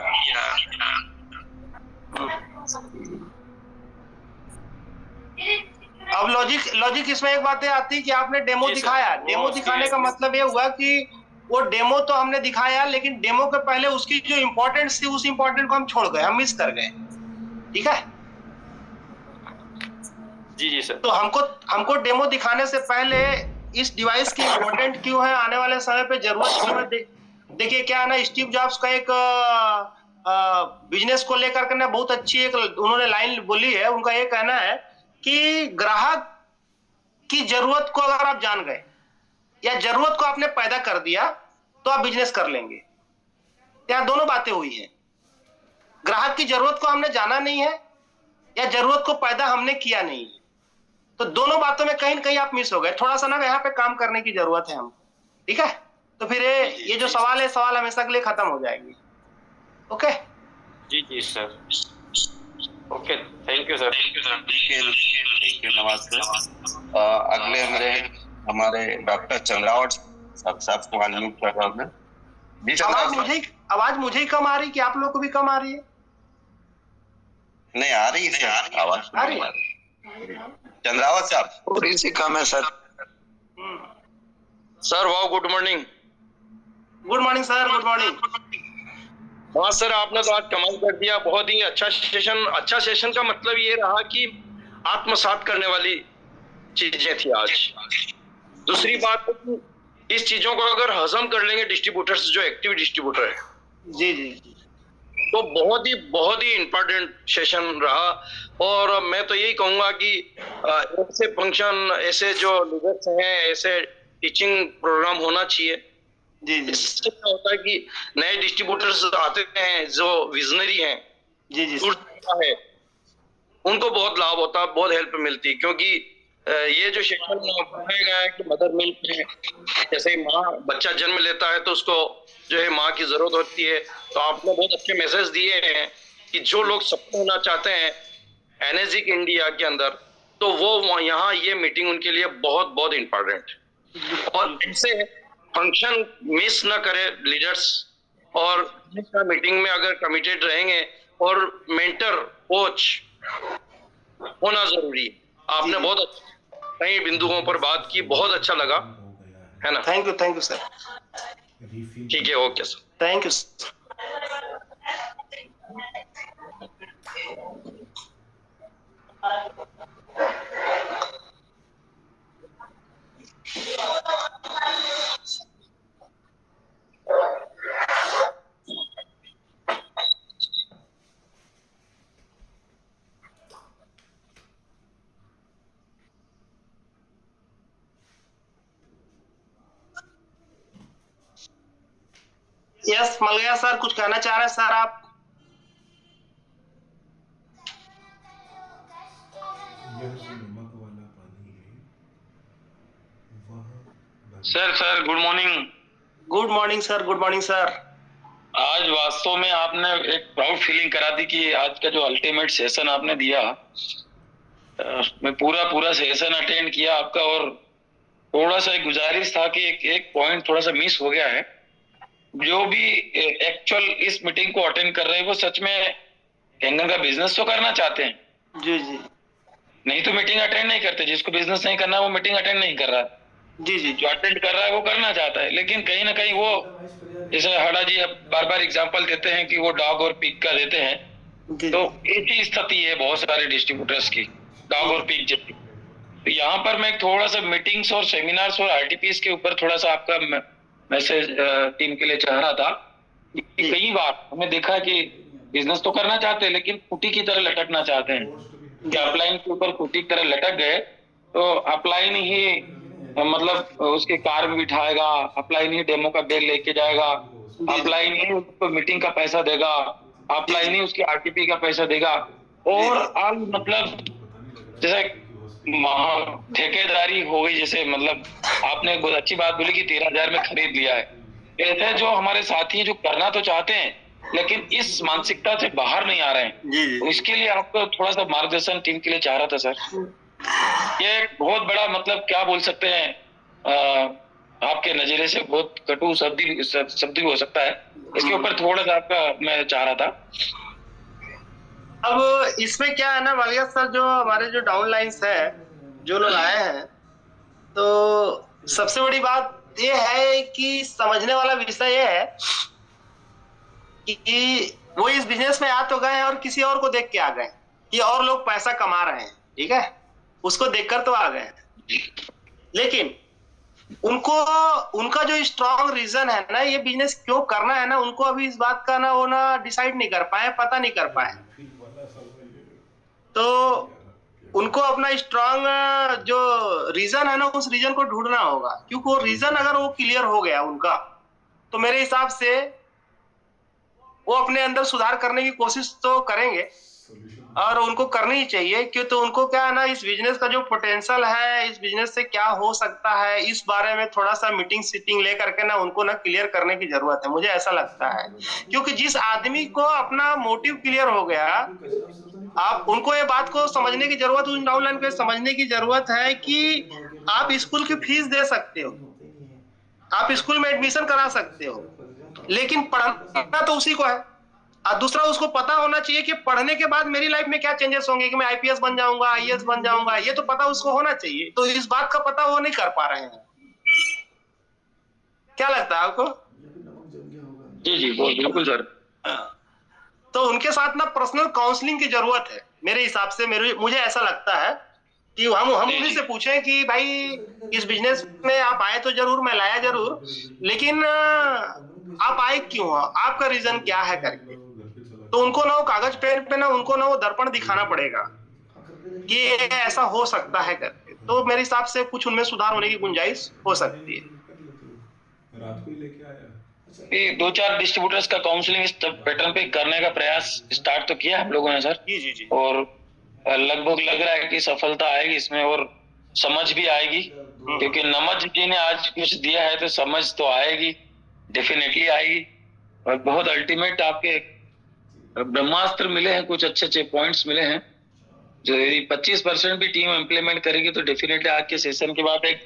अब लॉजिक इसमें एक बात आती है कि आपने डेमो जी सर, दिखाया, वो डेमो उसकी- दिखाने का मतलब ये हुआ कि वो डेमो तो हमने दिखाया, लेकिन डेमो के पहले उसकी जो इम्पोर्टेंस थी, उस इम्पोर्टेंट को हम छोड़ गए, हम मिस कर गए। ठीक है, जी सर। तो हमको डेमो दिखाने से पहले इस डिवाइस की इम्पोर्टेंट क्यों है, आने वाले समय पे जरूरत क्यों है। देखिए क्या है ना, स्टीव जॉब्स का एक बिजनेस को लेकर के ना बहुत अच्छी एक उन्होंने लाइन बोली है। उनका ये कहना है कि ग्राहक की जरूरत को अगर आप जान गए या जरूरत को आपने पैदा कर दिया तो आप बिजनेस कर लेंगे। यहाँ दोनों बातें हुई हैं, ग्राहक की जरूरत को हमने जाना नहीं है या जरूरत को पैदा हमने किया नहीं है, तो दोनों बातों में कहीं ना कहीं आप मिस हो गए। थोड़ा सा ना यहाँ पे काम करने की जरूरत है हमको। ठीक है, तो फिर ये जो सवाल है, सवाल हमेशा के लिए खत्म हो जाएगी। ओके जी sir, okay, thank you sir. Thank you Nawaz sir. अगले हमारे डॉक्टर चंद्रावत साहब को अनम्यूट कर रहा हूँ मैं। आवाज मुझे ही कम आ रही कि आप लोग को भी कम आ रही है? नहीं आ रही है आवाज, आ रही है। चंद्रावत साहब थोड़ी सी कम है सर। सर वाह, good morning. Good morning sir, good morning. हाँ सर, आपने तो आज कमाल कर दिया, बहुत ही अच्छा सेशन। अच्छा सेशन का मतलब ये रहा कि आत्मसात करने वाली चीजें थी आज। दूसरी बात है कि इस चीजों को अगर हजम कर लेंगे डिस्ट्रीब्यूटर्स, जो एक्टिव डिस्ट्रीब्यूटर है, जी तो बहुत ही इम्पोर्टेंट सेशन रहा। और मैं तो यही कहूंगा कि ऐसे फंक्शन, ऐसे जो लीडर्स हैं, ऐसे टीचिंग प्रोग्राम होना चाहिए। जी इससे क्या होता है कि नए डिस्ट्रीब्यूटर्स आते हैं जो विजनरी हैं, जी है, उनको बहुत लाभ होता है, बहुत हेल्प मिलती है। क्योंकि ये जो सेक्शन बताया गया है कि मदर मिल्क है, जैसे माँ बच्चा जन्म लेता है तो उसको जो है माँ की जरूरत होती है। तो आपने बहुत अच्छे मैसेज दिए हैं कि जो लोग सफल होना चाहते हैं एनर्जिक इंडिया के अंदर, तो वो यहाँ ये मीटिंग उनके लिए बहुत बहुत इम्पोर्टेंट है। और ऐसे फंक्शन मिस ना करे लीडर्स, और मीटिंग में अगर कमिटेड रहेंगे और मेंटर कोच होना जरूरी है। आपने बहुत कई बिंदुओं पर बात की, बहुत अच्छा लगा, है ना? Thank you sir. ठीक है, okay sir, thank you sir. Yes मल गया सर, कुछ कहना चाह रहे हैं सर आप? Sir good morning. Good morning sir, good morning sir. आज वास्तव में आपने एक प्राउड फीलिंग करा दी कि आज का जो अल्टीमेट सेशन आपने दिया, मैं पूरा सेशन अटेंड किया आपका, और थोड़ा सा एक गुजारिश था कि एक पॉइंट थोड़ा सा मिस हो गया है। जो भी एक्चुअल इस मीटिंग को अटेंड कर रहे हैं वो सच में कैंगन का बिजनेस तो करना चाहते हैं। जी नहीं तो मीटिंग अटेंड नहीं करते। जिसको बिजनेस नहीं करना वो मीटिंग अटेंड नहीं कर रहा। जी जो अटेंड कर रहा है वो करना चाहता है, लेकिन कहीं ना कहीं वो, जैसे हड़ा जी बार बार एग्जांपल देते हैं कि वो डॉग और पिग का देते हैं, तो ऐसी स्थिति है बहुत सारे डिस्ट्रीब्यूटर्स की, डॉग और पिग जैसी। तो यहाँ पर मैं थोड़ा सा मीटिंग्स और सेमिनार्स और आरटीपीस के ऊपर थोड़ा सा आपका मैसेज टीम के लिए चाह रहा था। कई बार हमें देखा कि बिजनेस तो करना चाहते हैं लेकिन कुटी की तरह लटकना चाहते हैं कि अपलाइन के ऊपर कुटी की तरह लटक गए तो अपलाइन ही मतलब उसके कार में बिठाएगा, अपलाइन ही डेमो का बैग लेके जाएगा, अपलाइन ही उसको मीटिंग का पैसा देगा, अपलाइन ही उसकी आरटीपी का पैसा देगा। और अब मतलब जैसे ठेकेदारी हो गई, जैसे मतलब आपने बहुत अच्छी बात बोली कि 13,000 में खरीद लिया है। ऐसे जो हमारे साथी जो करना तो चाहते हैं लेकिन इस मानसिकता से बाहर नहीं आ रहे हैं। जी जी तो इसके लिए आपको थोड़ा सा मार्गदर्शन टीम के लिए चाह रहा था सर। ये एक बहुत बड़ा मतलब क्या बोल सकते हैं, आपके नजरिए से बहुत कटु शब्द भी हो सकता है, इसके ऊपर थोड़ा सा आपका मैं चाह रहा था। अब इसमें क्या है ना वालिया सर, जो हमारे जो डाउन लाइन्स है, जो लोग आए हैं, तो सबसे बड़ी बात ये है कि समझने वाला विषय ये है कि वो इस बिजनेस में आ तो गए हैं और किसी और को देख के आ गए कि और लोग पैसा कमा रहे हैं, ठीक है, उसको देखकर तो आ गए, लेकिन उनको उनका जो स्ट्रॉन्ग रीजन है ना ये बिजनेस क्यों करना है ना, उनको अभी इस बात का ना वो ना डिसाइड नहीं कर पाए, पता नहीं कर पाए। तो उनको अपना स्ट्रॉन्ग जो रीजन है ना उस रीजन को ढूंढना होगा, क्योंकि वो रीजन अगर वो क्लियर हो गया उनका, तो मेरे हिसाब से वो अपने अंदर सुधार करने की कोशिश तो करेंगे और उनको करनी ही चाहिए। क्यों, तो उनको क्या है ना इस बिजनेस का जो पोटेंशियल है, इस बिजनेस से क्या हो सकता है, इस बारे में थोड़ा सा मीटिंग सीटिंग ले करके ना उनको ना क्लियर करने की जरूरत है, मुझे ऐसा लगता है। क्योंकि जिस आदमी को अपना मोटिव क्लियर हो गया, आप उनको ये बात को समझने की जरूरत, उन डाउनलाइन को समझने की जरूरत है कि आप स्कूल की फीस दे सकते हो, आप स्कूल में एडमिशन करा सकते हो, लेकिन पढ़ना तो उसी को है। और दूसरा उसको पता होना चाहिए कि पढ़ने के बाद मेरी लाइफ में क्या चेंजेस होंगे, कि मैं आईपीएस बन जाऊंगा, आईएएस बन जाऊंगा, ये तो पता उसको होना चाहिए। तो इस बात का पता वो नहीं कर पा रहे हैं। क्या लगता है आपको? जी जी बिल्कुल सर। तो उनके साथ ना पर्सनल काउंसलिंग की जरूरत है मेरे हिसाब से। मुझे ऐसा लगता है कि हम उन्हीं से पूछें कि भाई इस बिजनेस में आप आए तो जरूर, मैं लाया जरूर, लेकिन आप आए क्यों, आपका रीजन क्या है करके। तो उनको ना वो कागज पेन पे ना उनको ना वो दर्पण दिखाना पड़ेगा कि ऐसा हो सकता है करके। तो मेरे हिसाब से कुछ उनमें सुधार होने की गुंजाइश हो सकती है। रात को ही लेके आया। ये 2-4 डिस्ट्रीब्यूटर्स का काउंसलिंग इस पैटर्न पे करने का प्रयास स्टार्ट तो किया हम लोगों ने सर। जी जी जी। और लगभग लग रहा है कि सफलता आएगी इसमें और समझ भी आएगी, क्योंकि नमज जी ने आज कुछ दिया है तो समझ तो आएगी, डेफिनेटली आएगी। और बहुत अल्टीमेट आपके ब्रह्मास्त्र मिले हैं, कुछ अच्छे अच्छे पॉइंट्स मिले हैं, जो यदि 25% भी टीम इम्प्लीमेंट करेगी तो डेफिनेटली आज के सेशन के बाद एक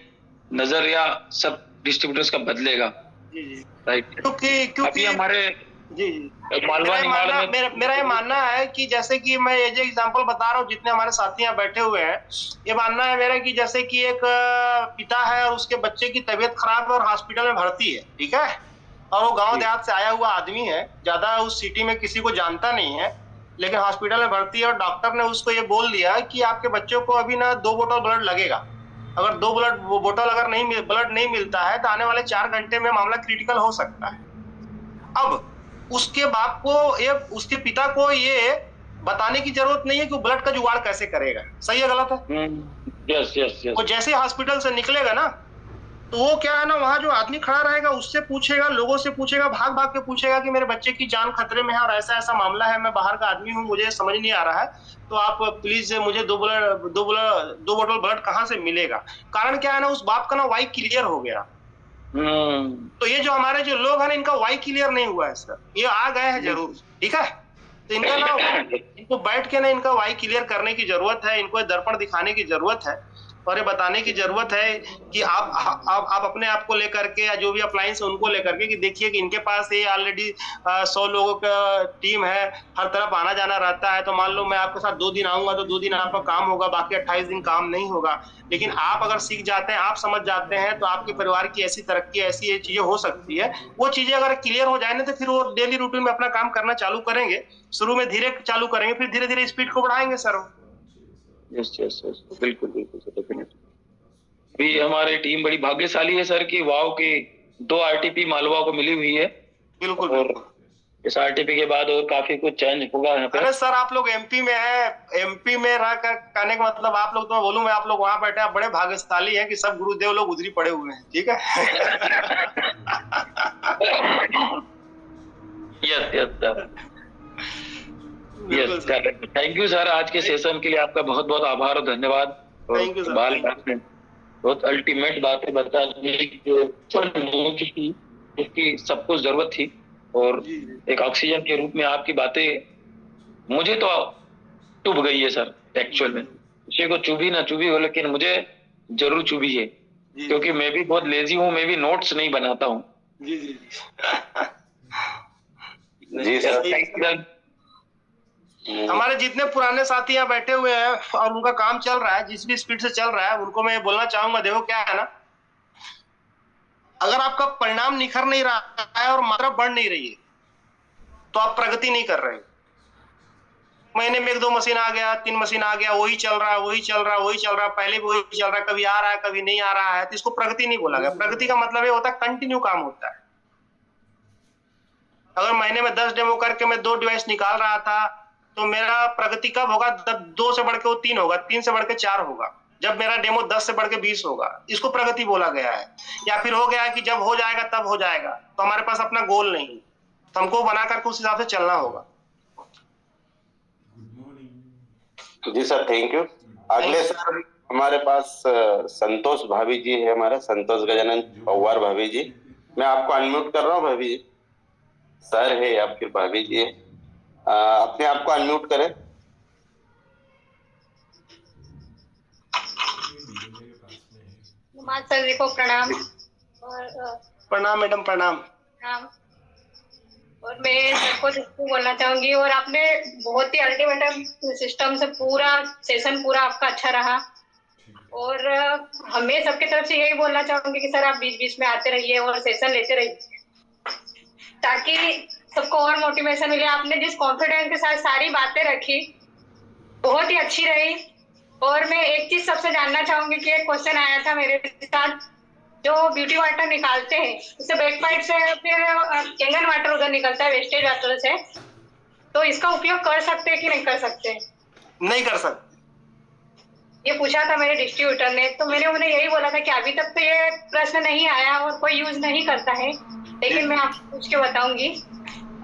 नजरिया सब डिस्ट्रीब्यूटर्स का बदलेगा। जी जी। राइट। क्योंकि अभी हमारे जी जी मालवा निमाड़ में मेरा ये मानना है कि जैसे कि मैं ये जो एग्जांपल बता रहा हूँ, जितने हमारे साथी यहाँ बैठे हुए हैं, ये मानना है मेरा कि जैसे कि एक पिता है और उसके बच्चे की तबीयत खराब है और हॉस्पिटल में भर्ती है, ठीक है, और वो गांव देहात से आया हुआ आदमी है, ज्यादा उस सिटी में किसी को जानता नहीं है, लेकिन हॉस्पिटल में भर्ती है और डॉक्टर ने उसको ये बोल दिया कि आपके बच्चों को अभी ना 2 बोतल ब्लड लगेगा। अगर 2 बोतल अगर ब्लड नहीं मिलता है तो आने वाले 4 घंटे में मामला क्रिटिकल हो सकता है। अब उसके बाप को उसके पिता को ये बताने की जरूरत नहीं है कि वो ब्लड का जुगाड़ कैसे करेगा, सही है गलत है? Yes yes yes. वो जैसे हॉस्पिटल से निकलेगा ना, तो वो क्या है ना, वहां जो आदमी खड़ा रहेगा उससे पूछेगा, लोगों से पूछेगा, भाग भाग के पूछेगा कि मेरे बच्चे की जान खतरे में है और ऐसा ऐसा मामला है, मैं बाहर का आदमी हूँ, मुझे समझ नहीं आ रहा है, तो आप प्लीज मुझे 2 बोतल ब्लड कहाँ से मिलेगा। कारण क्या है ना, उस बाप का ना वाई क्लियर हो गया। तो ये जो हमारे जो लोग हैं ना, इनका वाई क्लियर नहीं हुआ है सर, ये आ गए हैं जरूर, ठीक है, तो इनका ना इनको बैठ के ना इनका वाई क्लियर करने की जरूरत है, इनको दर्पण दिखाने की जरूरत है और ये बताने की जरूरत है कि आप अपने आप को लेकर के या जो भी अप्लायंस है उनको लेकर के कि देखिए कि इनके पास ये ऑलरेडी 100 लोगों का टीम है, हर तरफ आना जाना रहता है, तो मान लो मैं आपके साथ 2 दिन आऊंगा तो 2 दिन आपका काम होगा, बाकी 28 दिन काम नहीं होगा। लेकिन आप अगर सीख जाते हैं, आप समझ जाते हैं, तो आपके परिवार की ऐसी तरक्की, ऐसी चीजें हो सकती है। वो चीजें अगर क्लियर हो जाए ना तो फिर वो डेली रूटीन में अपना काम करना चालू करेंगे। शुरू में धीरे चालू करेंगे, फिर धीरे धीरे स्पीड को बढ़ाएंगे सर। यस यस यस, बिल्कुल बिल्कुल सर, डेफिनेटली। भी हमारी टीम बड़ी भाग्यशाली है सर कि वाव की 2 आरटीपी मालवा को मिली हुई है। बिल्कुल। और इस आरटीपी के बाद और काफी कुछ चेंज होगा यहाँ पे। अरे सर आप लोग एमपी में है, एमपी में रह कर कहने का मतलब आप लोग, तो मैं बोलूं मैं आप लोग वहां बैठे, आप बड़े भाग्यशाली हैं कि सब गुरुदेव लोग उधरी पड़े हुए हैं, ठीक है। Yes yes sir, yes sir, thank you sir, आज के सेशन के लिए आपका बहुत बहुत आभार और धन्यवाद। Thank you sir. बहुत अल्टीमेट बातें बता दी जो जिसकी सबको जरूरत थी। और एक ऑक्सीजन के रूप में आपकी बातें मुझे तो चुभ गई है सर। एक्चुअल में किसी को चुभी ना चुभी हो, लेकिन मुझे जरूर चुभी है, क्योंकि मैं भी बहुत लेजी हूँ, मैं भी नोट्स नहीं बनाता हूँ। जी जी जी सर, थैंक यू। हमारे जितने पुराने साथी यहाँ बैठे हुए हैं और उनका काम चल रहा है, जिस भी स्पीड से चल रहा है, उनको मैं बोलना चाहूंगा, देखो क्या है ना, अगर आपका परिणाम निखर नहीं रहा है और मात्रा बढ़ नहीं रही है तो आप प्रगति नहीं कर रहे। महीने में 1-2 मशीन आ गया, 3 मशीन आ गया, वही चल रहा है, वही चल रहा है, वही चल रहा है, पहले भी वही चल रहा है, कभी आ रहा है कभी नहीं आ रहा है, तो इसको प्रगति नहीं बोला गया। प्रगति का मतलब ये होता है कंटिन्यू काम होता है। अगर महीने में 10 डेमो करके मैं 2 डिवाइस निकाल रहा था तो मेरा प्रगति कब होगा? 2 से बढ़ के वो 3 होगा, 3 से बढ़ के 4 होगा, जब मेरा डेमो 10 से बढ़ के 20 होगा। इसको प्रगति बोला गया है। या फिर हो गया है कि जब हो जाएगा तब हो जाएगा, तो हमारे पास अपना गोल नहीं, तो हमको बना करके उस हिसाब से चलना होगा। जी सर, थैंक यू। अगले सर हमारे पास संतोष भाभी जी है, हमारे संतोष गजानन पवार भाभी जी। मैं आपको अनम्यूट कर रहा हूँ भाभी जी। सर है या फिर भाभी जी है, अपने आप को अनम्यूट करें। सर जी को प्रणाम। और प्रणाम मैडम, प्रणाम। प्रणाम। और मैं सबको बोलना चाहूंगी, और आपने बहुत ही अल्टीमेट सिस्टम से पूरा सेशन पूरा आपका अच्छा रहा। और हमें सबके तरफ से यही बोलना चाहूंगी कि सर आप बीच बीच में आते रहिए और सेशन लेते रहिए, ताकि सबको और मोटिवेशन मिले। आपने जिस कॉन्फिडेंस के साथ सारी बातें रखी बहुत ही अच्छी रही। और मैं एक चीज सबसे जानना चाहूंगी कि एक क्वेश्चन आया था मेरे साथ, जो ब्यूटी वाटर निकालते हैं उससे बैक पाइप से फिर कैंगन वाटर उधर निकलता है वेस्टेज वाटर से, तो इसका उपयोग कर सकते हैं कि नहीं कर सकते? नहीं कर सकते। ये पूछा था मेरे डिस्ट्रीब्यूटर ने, तो मैंने उन्हें यही बोला था कि अभी तक तो ये प्रश्न नहीं आया और कोई यूज नहीं करता है, लेकिन मैं आपको पूछ के बताऊंगी।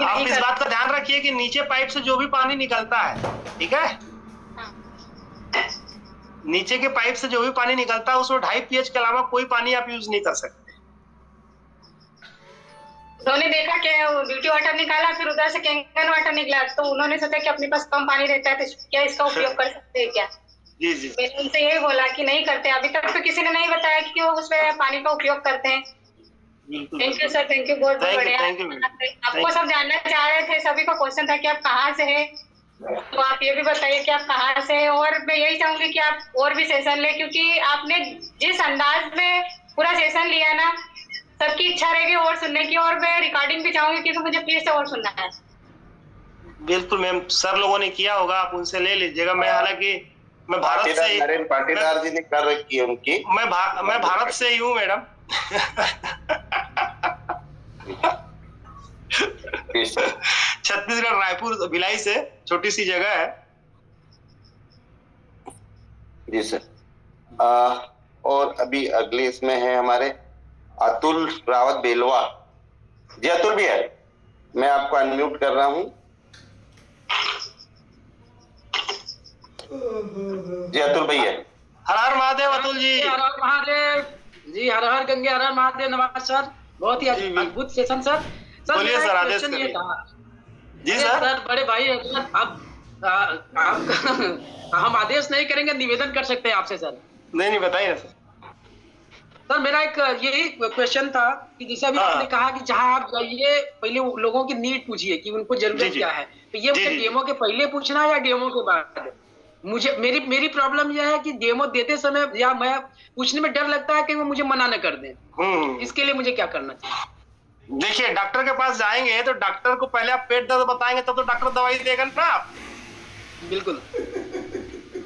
आप इस बात का ध्यान रखिए कि नीचे पाइप से जो भी पानी निकलता है, ठीक है, नीचे के पाइप से जो भी पानी निकलता है उसमें 2.5 pH के अलावा कोई पानी आप यूज नहीं कर सकते। उन्होंने देखा कि ब्यूटी वाटर निकाला, फिर उधर से कैंगन वाटर निकला, तो उन्होंने सोचा कि अपने पास कम पानी रहता है तो क्या इसका उपयोग कर सकते हैं क्या? जी जी। मैंने उनसे यही बोला कि नहीं करते, अभी तक तो किसी ने नहीं बताया कि वो उसमें पानी का उपयोग करते हैं। Thank you sir, thank you, बहुत बढ़िया। आपको सब जानना चाह रहे थे, सभी का क्वेश्चन था कि आप कहाँ से है, तो आप ये भी बताइए कि आप कहाँ से हैं। और मैं यही चाहूंगी कि आप और भी सेशन लें, क्योंकि आपने जिस अंदाज में पूरा सेशन लिया ना, सबकी इच्छा रहेगी और सुनने की, और मैं रिकॉर्डिंग भी चाहूंगी क्योंकि मुझे फिर से और सुनना है। बिल्कुल मैम, सर लोगों ने किया होगा, आप उनसे ले लीजिएगा। मैं हालांकि मैं भारत से, नरेंद्र पाटीदार जी ने कर रखी है उनकी। मैं भारत से ही हूँ मैडम। छत्तीसगढ़, रायपुर भिलाई से, छोटी सी जगह है। जी सर। और अभी अगले इसमें है हमारे अतुल रावत बेलवा जी। अतुल भी है, मैं आपको अनम्यूट कर रहा हूँ। जी अतुल भैया। हर हर महादेव अतुल जी। हर हर महादेव जी, हर हर गंगे, हर हर महादेव। नमस्कार सर, बहुत ही अद्भुत सेशन सर। बोलिए सर, आदेश करिए। जी सर। बड़े भाई आप हम आदेश नहीं करेंगे, निवेदन कर सकते हैं आपसे सर। नहीं बताइए सर। सर मेरा एक यही क्वेश्चन था कि जैसे अभी आपने कहा कि जहां आप जाइए पहले लोगों की नीड पूछिए कि उनको जरूरत क्या है, तो ये मुझे डेमो के पहले पूछना है या डेमो के बाद? मुझे मेरी प्रॉब्लम यह है कि डेमो देते समय या मैं पूछने में डर लगता है कि वो मुझे मना न कर दें। इसके लिए मुझे क्या करना चाहिए? देखिए, डॉक्टर के पास जाएंगे तो डॉक्टर को पहले आप पेट दर्द बताएंगे तब तो डॉक्टर दवाई देगा ना आप। बिल्कुल।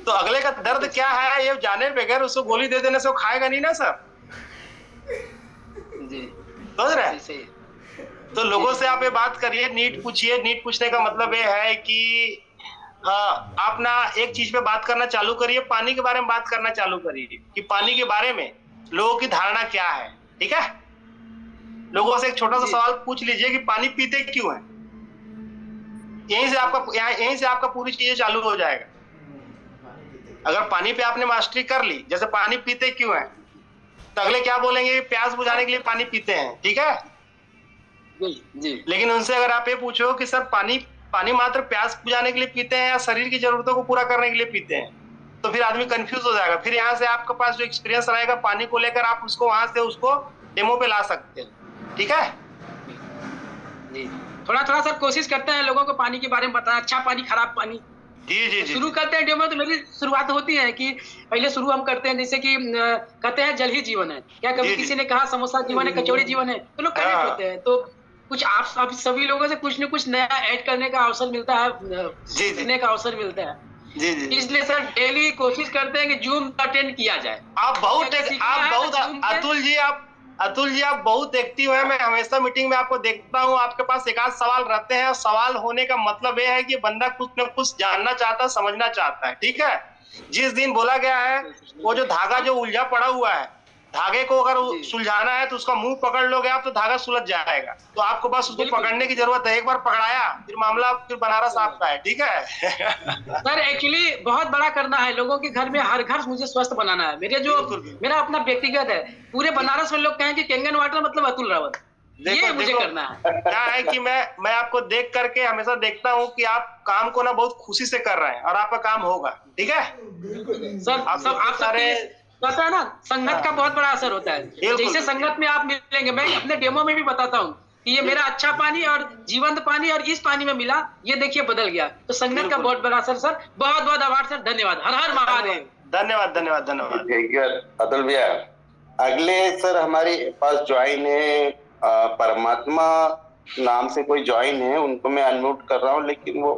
तो अगले का दर्द क्या है ये जाने बगैर उसको गोली दे देने से वो खाएगा नहीं ना सर। जी समझ रहे? तो लोगों से आप ये बात करिए, नीट पूछिए। नीट पूछने का मतलब ये है कि आप ना एक चीज पे बात करना चालू करिए, पानी के बारे में बात करना चालू करिए कि पानी के बारे में लोगों की धारणा क्या है। ठीक है, लोगों से एक छोटा सा सवाल पूछ लीजिए कि पानी पीते क्यों है। यहीं से आपका पूरी चीजें चालू हो जाएगा। अगर पानी पे आपने मास्टरी कर ली, जैसे पानी पीते क्यों है, तो अगले क्या बोलेंगे? प्यास बुझाने के लिए पानी पीते हैं। ठीक है, जी। लेकिन उनसे अगर आप ये पूछो कि सर पानी मात्र प्यास बुझाने के लिए पीते हैं या शरीर की जरूरतों को पूरा करने के लिए पीते हैं, तो फिर आदमी कंफ्यूज हो जाएगा। फिर यहाँ से आपके पास जो एक्सपीरियंस रहेगा पानी को लेकर, आप उसको वहां से उसको डेमो पे ला सकते हैं। ठीक है जी, थोड़ा थोड़ा सर कोशिश करते हैं लोगों को पानी के बारे में बताना, अच्छा पानी, खराब पानी। जी जी जी। शुरू करते हैं डेमो, तो मेरी शुरुआत होती है कि पहले शुरू हम करते हैं जैसे कि कहते हैं जल ही जीवन है। क्या कभी किसी ने कहा समोसा जीवन है, कचौड़ी जीवन है? तो लोग कनेक्ट होते हैं। तो कुछ आप सभी लोगों से कुछ न कुछ नया ऐड करने का अवसर मिलता है, सीखने का अवसर मिलता है। जी जी। इसलिए सर डेली कोशिश करते हैं कि जूम अटेंड किया जाए। आप बहुत अतुल जी आप बहुत एक्टिव है। मैं हमेशा मीटिंग में आपको देखता हूँ, आपके पास एक आध सवाल रहते हैं। सवाल होने का मतलब ये है कि बंदा कुछ न कुछ जानना चाहता है, समझना चाहता है। ठीक है, जिस दिन बोला गया है वो जो धागा जो उलझा पड़ा हुआ है, धागे को अगर सुलझाना है तो उसका मुंह पकड़ लोगे आप तो धागा सुलझ जाएगा। तो आपको बस उसको पकड़ने की जरूरत है। एक बार पकड़ाया फिर मामला फिर बनारस आपका है। ठीक है सर एक्चुअली बहुत बड़ा करना है, लोगों के घर में हर घर मुझे स्वस्थ बनाना है। मेरा अपना व्यक्तिगत है। पूरे बनारस में लोग कहें कि केंगन वाटर मतलब अतुल रावत, ये मुझे करना है। क्या है कि मैं आपको देख करके हमेशा देखता हूँ कि आप काम को ना बहुत खुशी से कर रहे हैं और आपका काम होगा। ठीक है सर, आप सारे पता है ना, संगत का बहुत बड़ा असर होता है। जैसे संगत में आप मिलेंगे, मैं अपने डेमो में भी बताता हूँ कि ये मेरा अच्छा पानी और जीवंत पानी और इस पानी में मिला, ये देखिए बदल गया। तो संगत का बहुत बड़ा असर। सर बहुत बहुत आभार सर, धन्यवाद। हर हर महादेव। धन्यवाद धन्यवाद धन्यवाद। ठीक है अतुल भैया, अगले सर हमारे पास ज्वाइन है परमात्मा नाम से कोई ज्वाइन है, उनको मैं अनम्यूट कर रहा हूँ लेकिन वो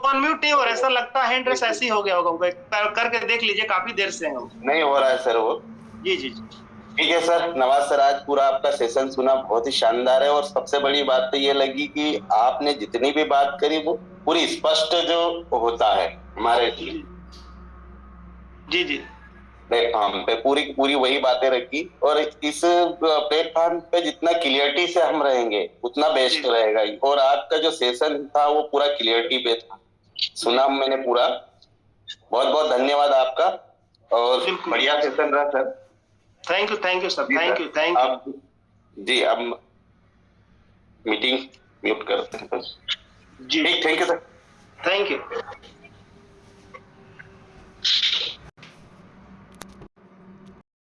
अनम्यूट नहीं हो रहा है। सर लगता है हैंड रेस ऐसी हो गया होगा, करके देख लीजिए, काफी देर से नहीं हो रहा है सर वो। जी जी। ठीक है सर, नवाज सर आज पूरा आपका सेशन सुना, बहुत ही शानदार है। और सबसे बड़ी बात तो ये लगी कि आपने जितनी भी बात करी वो पूरी स्पष्ट जो होता है हमारे जी जी प्लेटफॉर्म पे पूरी वही बातें रखी। और इस प्लेटफॉर्म पे जितना क्लियरिटी से हम रहेंगे उतना बेस्ट रहेगा। और आज का जो सेशन था वो पूरा क्लियरिटी पे था, सुना मैंने पूरा। बहुत बहुत धन्यवाद आपका और बढ़िया सेशन रहा sir. Thank you sir, thank you. जी अब मीटिंग म्यूट करते हैं। जी thank you sir, thank you.